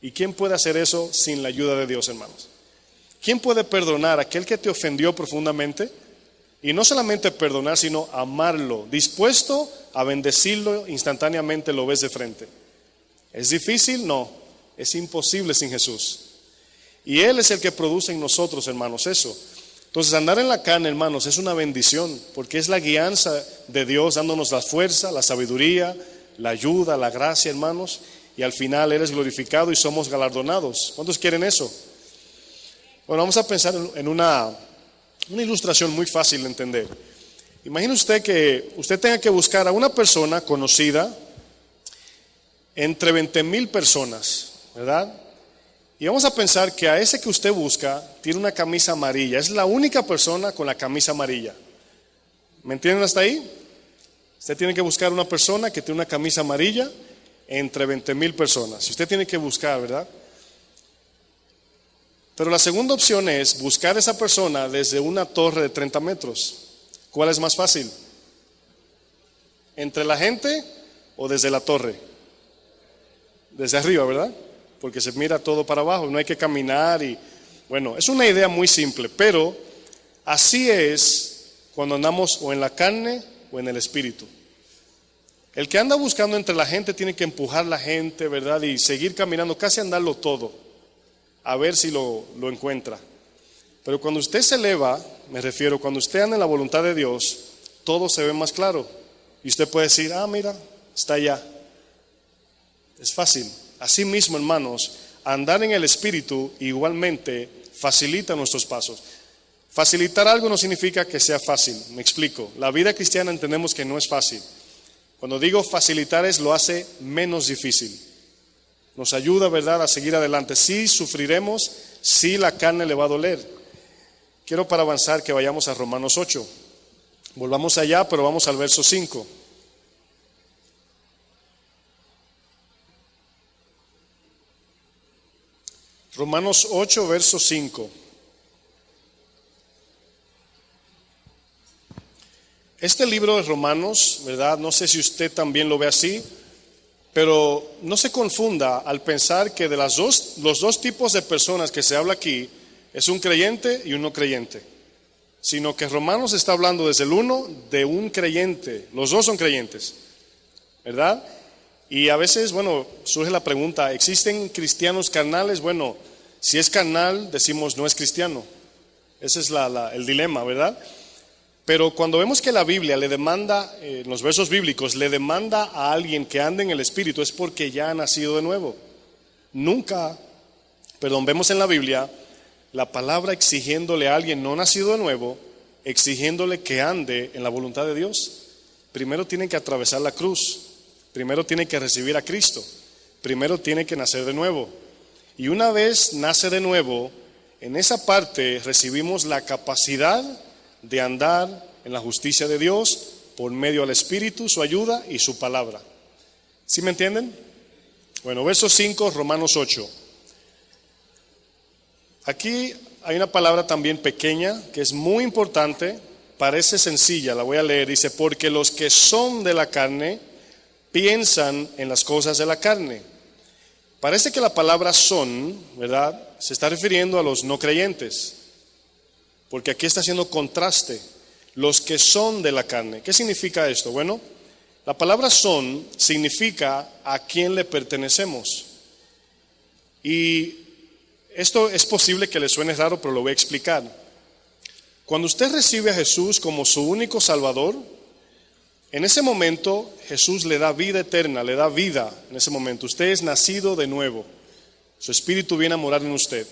Speaker 1: ¿Y quién puede hacer eso sin la ayuda de Dios, hermanos? ¿Quién puede perdonar a aquel que te ofendió profundamente? Y no solamente perdonar, sino amarlo, dispuesto a bendecirlo instantáneamente, lo ves de frente. ¿Es difícil? No, es imposible sin Jesús. Y Él es el que produce en nosotros, hermanos, eso. Entonces andar en la carne, hermanos, es una bendición, porque es la guianza de Dios dándonos la fuerza, la sabiduría, la ayuda, la gracia, hermanos, y al final Él es glorificado y somos galardonados. ¿Cuántos quieren eso? Bueno, vamos a pensar en una ilustración muy fácil de entender. Imagine usted que usted tenga que buscar a una persona conocida entre 20,000 personas, ¿verdad? Y vamos a pensar que a ese que usted busca tiene una camisa amarilla. Es la única persona con la camisa amarilla. ¿Me entienden hasta ahí? Usted tiene que buscar una persona que tiene una camisa amarilla entre 20,000 personas. Si usted tiene que buscar, ¿verdad? Pero la segunda opción es buscar a esa persona desde una torre de 30 metros. ¿Cuál es más fácil? ¿Entre la gente o desde la torre? Desde arriba, ¿verdad? Porque se mira todo para abajo, no hay que caminar y bueno, es una idea muy simple, pero así es cuando andamos o en la carne o en el espíritu. El que anda buscando entre la gente tiene que empujar la gente, ¿verdad? Y seguir caminando, casi andarlo todo, a ver si lo encuentra. Pero cuando usted se eleva, me refiero, cuando usted anda en la voluntad de Dios, todo se ve más claro. Y usted puede decir, mira, está allá. Es fácil. Así mismo, hermanos, andar en el Espíritu igualmente facilita nuestros pasos. Facilitar algo no significa que sea fácil, me explico. La vida cristiana entendemos que no es fácil. Cuando digo facilitar lo hace menos difícil. Nos ayuda, ¿verdad?, a seguir adelante. Sí sufriremos, sí la carne le va a doler. Quiero para avanzar que vayamos a Romanos 8. Volvamos allá, pero vamos al verso 5. Romanos 8, verso 5. Este libro de Romanos, ¿verdad? No sé si usted también lo ve así, pero no se confunda al pensar que de los dos tipos de personas que se habla aquí, es un creyente y un no creyente. Sino que Romanos está hablando desde el uno de un creyente. Los dos son creyentes, ¿verdad? Y a veces, bueno, surge la pregunta, ¿existen cristianos carnales? Bueno, si es carnal, decimos no es cristiano. Ese es el dilema, ¿verdad? Pero cuando vemos que la Biblia le demanda, en los versos bíblicos, le demanda a alguien que ande en el Espíritu, es porque ya ha nacido de nuevo. Vemos en la Biblia la palabra exigiéndole a alguien no nacido de nuevo, exigiéndole que ande en la voluntad de Dios. Primero tiene que atravesar la cruz. Primero tiene que recibir a Cristo. Primero tiene que nacer de nuevo. Y una vez nace de nuevo, en esa parte recibimos la capacidad de andar en la justicia de Dios por medio del Espíritu, su ayuda y su palabra. ¿Sí me entienden? Bueno, verso 5, Romanos 8. Aquí hay una palabra también pequeña que es muy importante, parece sencilla, la voy a leer. Dice, porque los que son de la carne piensan en las cosas de la carne. Parece que la palabra son, ¿verdad?, se está refiriendo a los no creyentes, porque aquí está haciendo contraste. Los que son de la carne. ¿Qué significa esto? Bueno, la palabra son significa a quién le pertenecemos. Y esto es posible que le suene raro, pero lo voy a explicar. Cuando usted recibe a Jesús como su único Salvador, en ese momento Jesús le da vida eterna, le da vida en ese momento. Usted es nacido de nuevo. Su Espíritu viene a morar en usted.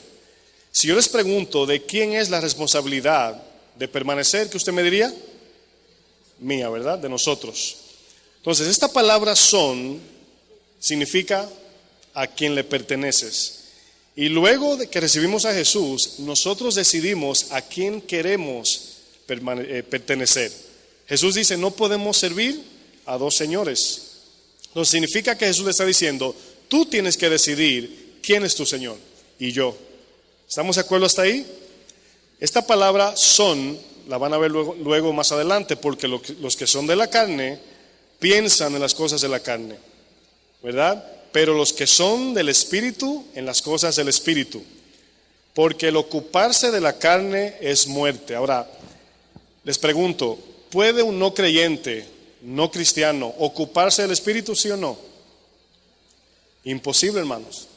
Speaker 1: Si yo les pregunto de quién es la responsabilidad de permanecer, ¿qué usted me diría? Mía, ¿verdad? De nosotros. Entonces, esta palabra son significa a quien le perteneces. Y luego de que recibimos a Jesús, nosotros decidimos a quién queremos pertenecer. Jesús dice, no podemos servir a dos señores. Entonces significa que Jesús le está diciendo, tú tienes que decidir quién es tu Señor y yo. ¿Estamos de acuerdo hasta ahí? Esta palabra son, la van a ver luego más adelante, porque los que son de la carne piensan en las cosas de la carne. ¿verdad? Pero los que son del Espíritu, en las cosas del Espíritu. Porque el ocuparse de la carne es muerte. Ahora, les pregunto, ¿puede un no creyente, no cristiano, ocuparse del Espíritu, sí o no? Imposible, hermanos.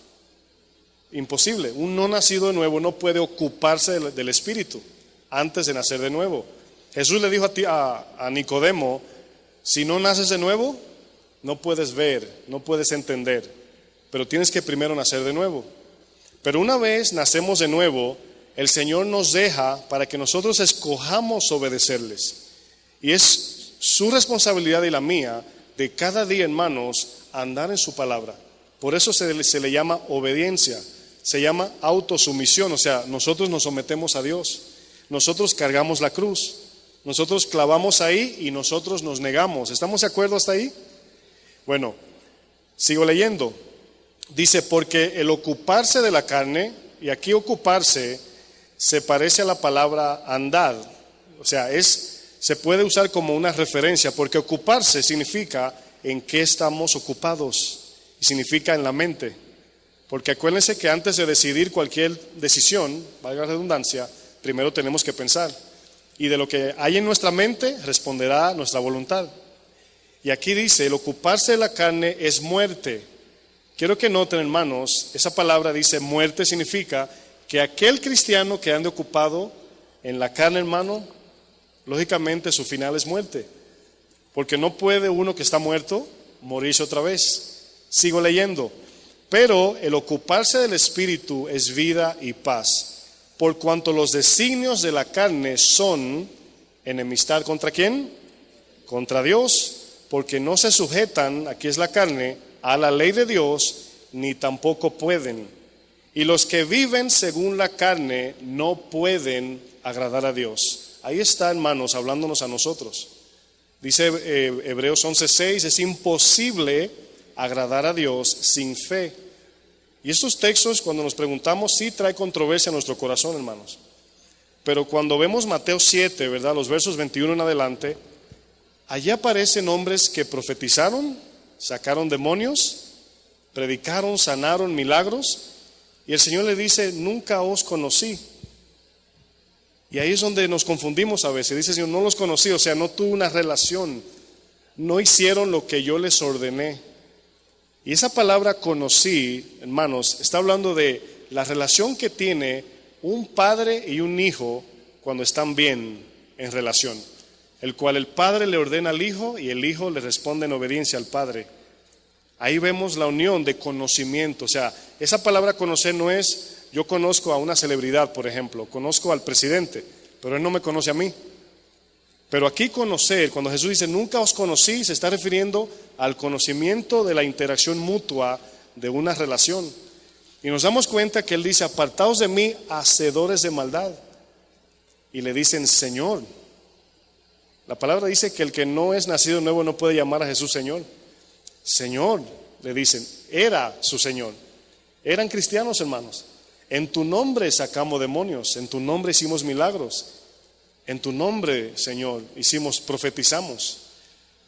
Speaker 1: Imposible. Un no nacido de nuevo no puede ocuparse del Espíritu antes de nacer de nuevo. Jesús le dijo a Nicodemo, si no naces de nuevo, no puedes ver, no puedes entender, pero tienes que primero nacer de nuevo. Pero una vez nacemos de nuevo, el Señor nos deja para que nosotros escojamos obedecerles. Y es su responsabilidad y la mía de cada día, hermanos, andar en su palabra. Por eso se le llama obediencia, se llama autosumisión, o sea, nosotros nos sometemos a Dios, nosotros cargamos la cruz, nosotros clavamos ahí y nosotros nos negamos. ¿Estamos de acuerdo hasta ahí? Bueno, sigo leyendo. Dice, porque el ocuparse de la carne, y aquí ocuparse se parece a la palabra andar, o sea, se puede usar como una referencia, porque ocuparse significa en qué estamos ocupados, y significa en la mente. Porque acuérdense que antes de decidir cualquier decisión, valga la redundancia, primero tenemos que pensar. Y de lo que hay en nuestra mente responderá nuestra voluntad. Y aquí dice, el ocuparse de la carne es muerte. Quiero que noten, hermanos, esa palabra dice muerte, significa que aquel cristiano que ande ocupado en la carne, hermano, lógicamente su final es muerte. Porque no puede uno que está muerto morirse otra vez. Sigo leyendo. Pero el ocuparse del Espíritu es vida y paz, por cuanto los designios de la carne son enemistad ¿contra quién? Contra Dios, porque no se sujetan, aquí es la carne, a la ley de Dios, ni tampoco pueden. Y los que viven según la carne no pueden agradar a Dios. Ahí está, hermanos, hablándonos a nosotros. Dice Hebreos 11:6, es imposible agradar a Dios sin fe. Y estos textos, cuando nos preguntamos, sí trae controversia en nuestro corazón, hermanos. Pero cuando vemos Mateo 7, ¿verdad? Los versos 21 en adelante, allí aparecen hombres que profetizaron, sacaron demonios, predicaron, sanaron milagros, y el Señor le dice, nunca os conocí. Y ahí es donde nos confundimos a veces. Dice el Señor, no los conocí, o sea, no tuve una relación, no hicieron lo que yo les ordené. Y esa palabra conocí, hermanos, está hablando de la relación que tiene un padre y un hijo cuando están bien en relación, el cual el padre le ordena al hijo y el hijo le responde en obediencia al padre. Ahí vemos la unión de conocimiento, o sea, esa palabra conocer no es yo conozco a una celebridad, por ejemplo, conozco al presidente, pero él no me conoce a mí. Pero aquí conocer, cuando Jesús dice nunca os conocí, se está refiriendo al conocimiento de la interacción mutua de una relación. Y nos damos cuenta que Él dice, apartaos de mí, hacedores de maldad. Y le dicen, Señor. La palabra dice que el que no es nacido nuevo no puede llamar a Jesús Señor. Señor, le dicen, era su Señor. Eran cristianos, hermanos. En tu nombre sacamos demonios, en tu nombre hicimos milagros. En tu nombre, Señor, profetizamos.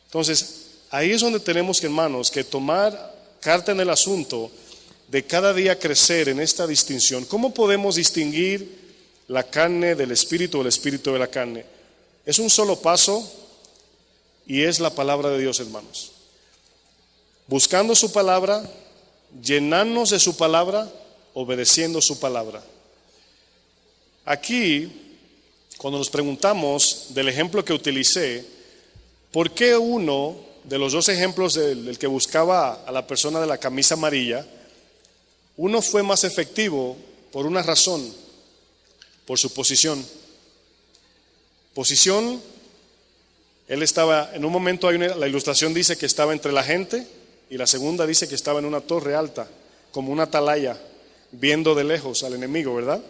Speaker 1: Entonces, ahí es donde tenemos que, hermanos, que tomar carta en el asunto de cada día crecer en esta distinción. ¿Cómo podemos distinguir la carne del espíritu o el espíritu de la carne? Es un solo paso y es la palabra de Dios, hermanos. Buscando su palabra, llenarnos de su palabra, obedeciendo su palabra. Aquí, cuando nos preguntamos del ejemplo que utilicé, ¿por qué uno de los dos ejemplos del que buscaba a la persona de la camisa amarilla, uno fue más efectivo por una razón, por su posición? Posición, él estaba, en un momento la ilustración dice que estaba entre la gente y la segunda dice que estaba en una torre alta, como una atalaya, viendo de lejos al enemigo, ¿verdad?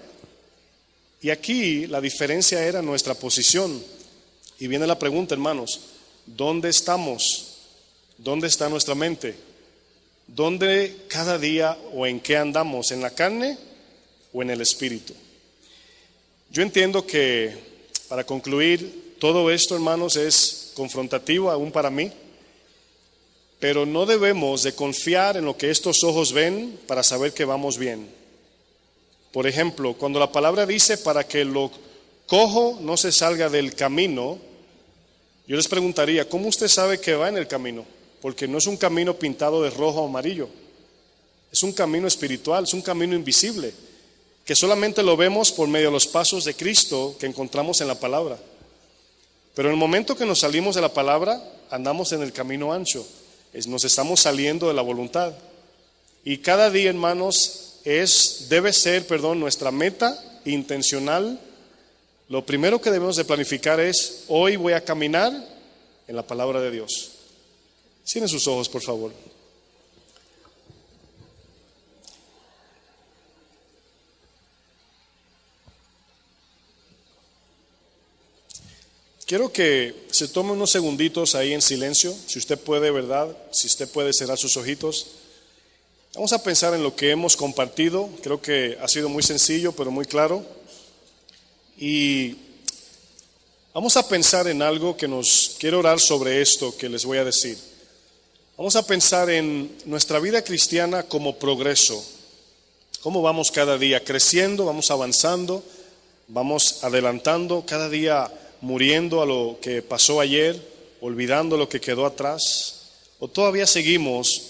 Speaker 1: Y aquí la diferencia era nuestra posición. Y viene la pregunta, hermanos, ¿dónde estamos? ¿Dónde está nuestra mente? ¿Dónde cada día o en qué andamos? ¿En la carne o en el espíritu? Yo entiendo que, para concluir, todo esto, hermanos, es confrontativo aún para mí. pero no debemos de confiar en lo que estos ojos ven para saber que vamos bien. Por ejemplo, cuando la palabra dice para que lo cojo no se salga del camino, yo les preguntaría, ¿cómo usted sabe que va en el camino? Porque no es un camino pintado de rojo o amarillo, es un camino espiritual, es un camino invisible, que solamente lo vemos por medio de los pasos de Cristo que encontramos en la palabra. Pero en el momento que nos salimos de la palabra, andamos en el camino ancho, nos estamos saliendo de la voluntad. Y cada día, hermanos, debe ser, nuestra meta intencional. Lo primero que debemos de planificar es, hoy voy a caminar en la palabra de Dios. Cierren sus ojos, por favor. Quiero que se tome unos segunditos ahí en silencio, si usted puede, ¿verdad? Si usted puede cerrar sus ojitos. Vamos a pensar en lo que hemos compartido. Creo que ha sido muy sencillo, pero muy claro. Y vamos a pensar en algo quiero orar sobre esto que les voy a decir. Vamos a pensar en nuestra vida cristiana como progreso. Cómo vamos cada día creciendo, vamos avanzando, vamos adelantando, cada día muriendo a lo que pasó ayer, olvidando lo que quedó atrás, o todavía seguimos,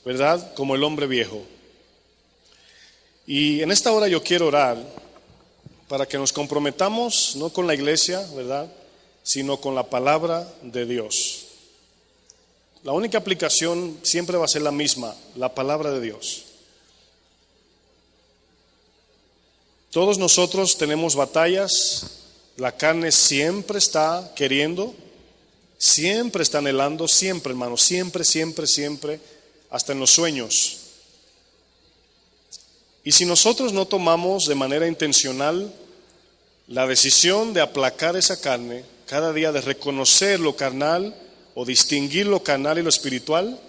Speaker 1: ¿verdad?, como el hombre viejo. Y en esta hora yo quiero orar para que nos comprometamos, no con la iglesia, ¿verdad?, sino con la palabra de Dios. La única aplicación siempre va a ser la misma, la palabra de Dios. Todos nosotros tenemos batallas. La carne siempre está queriendo, siempre está anhelando, siempre, hermano, siempre, hasta en los sueños. Y si nosotros no tomamos de manera intencional la decisión de aplacar esa carne, cada día de reconocer lo carnal o distinguir lo carnal y lo espiritual,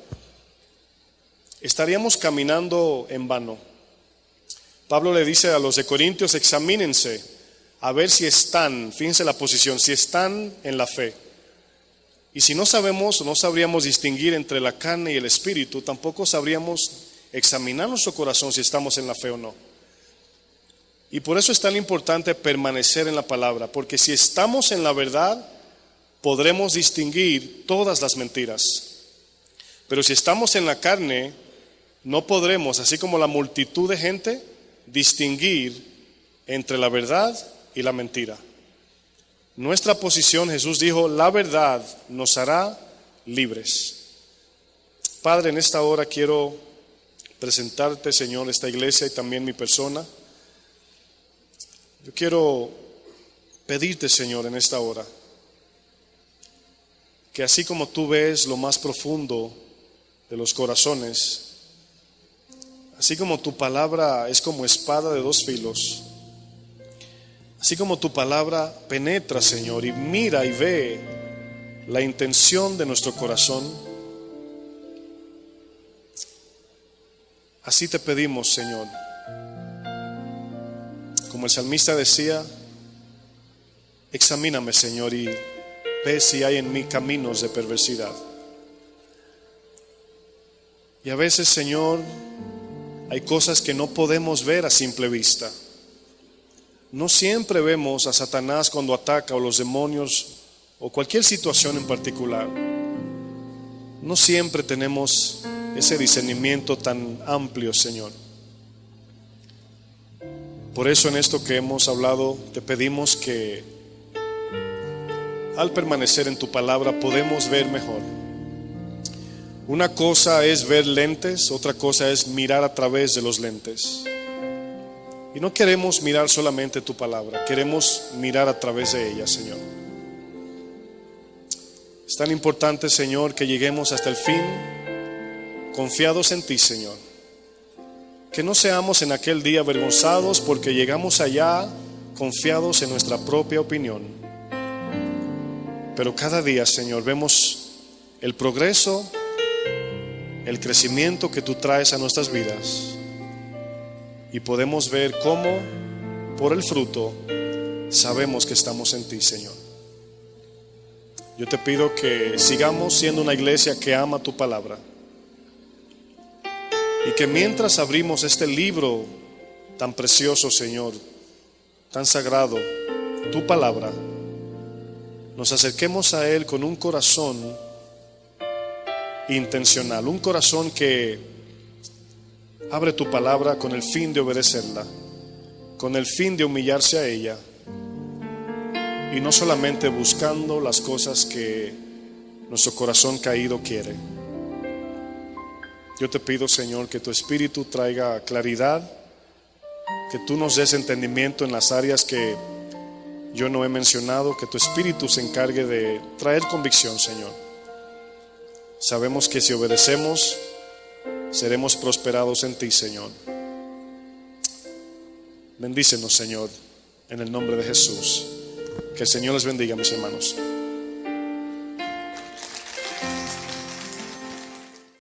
Speaker 1: estaríamos caminando en vano. Pablo le dice a los de Corintios, examínense a ver si están, fíjense la posición, si están en la fe. Y si no sabemos, no sabríamos distinguir entre la carne y el espíritu, tampoco sabríamos examinar nuestro corazón si estamos en la fe o no. Y por eso es tan importante permanecer en la palabra, porque si estamos en la verdad, podremos distinguir todas las mentiras. Pero si estamos en la carne, no podremos, así como la multitud de gente, distinguir entre la verdad y la mentira. Nuestra posición, Jesús dijo, la verdad nos hará libres. Padre, en esta hora quiero presentarte, Señor, esta iglesia y también mi persona. Yo quiero pedirte, Señor, en esta hora, que así como tú ves lo más profundo de los corazones, así como tu palabra es como espada de dos filos, así como tu palabra penetra, Señor, y mira y ve la intención de nuestro corazón, así te pedimos, Señor. Como el salmista decía, examíname, Señor, y ve si hay en mí caminos de perversidad. Y a veces, Señor, hay cosas que no podemos ver a simple vista. No siempre vemos a Satanás cuando ataca, o los demonios, o cualquier situación en particular. No siempre tenemos ese discernimiento tan amplio, Señor. Por eso en esto que hemos hablado, te pedimos que al permanecer en tu palabra podemos ver mejor. Una cosa es ver lentes, otra cosa es mirar a través de los lentes. Y no queremos mirar solamente tu palabra, queremos mirar a través de ella, Señor. Es tan importante, Señor, que lleguemos hasta el fin confiados en ti, Señor. Que no seamos en aquel día avergonzados porque llegamos allá confiados en nuestra propia opinión. Pero cada día, Señor, vemos el progreso, el crecimiento que tú traes a nuestras vidas. Y podemos ver cómo, por el fruto, sabemos que estamos en ti, Señor. Yo te pido que sigamos siendo una iglesia que ama tu palabra. Y que mientras abrimos este libro tan precioso, Señor, tan sagrado, tu palabra, nos acerquemos a Él con un corazón intencional, un corazón que abre tu palabra con el fin de obedecerla, con el fin de humillarse a ella, y no solamente buscando las cosas que nuestro corazón caído quiere. Yo te pido, Señor, que tu Espíritu traiga claridad, que tú nos des entendimiento en las áreas que yo no he mencionado, que tu Espíritu se encargue de traer convicción, Señor. Sabemos que si obedecemos, seremos prosperados en ti, Señor. Bendícenos, Señor, en el nombre de Jesús. Que el Señor les bendiga, mis hermanos.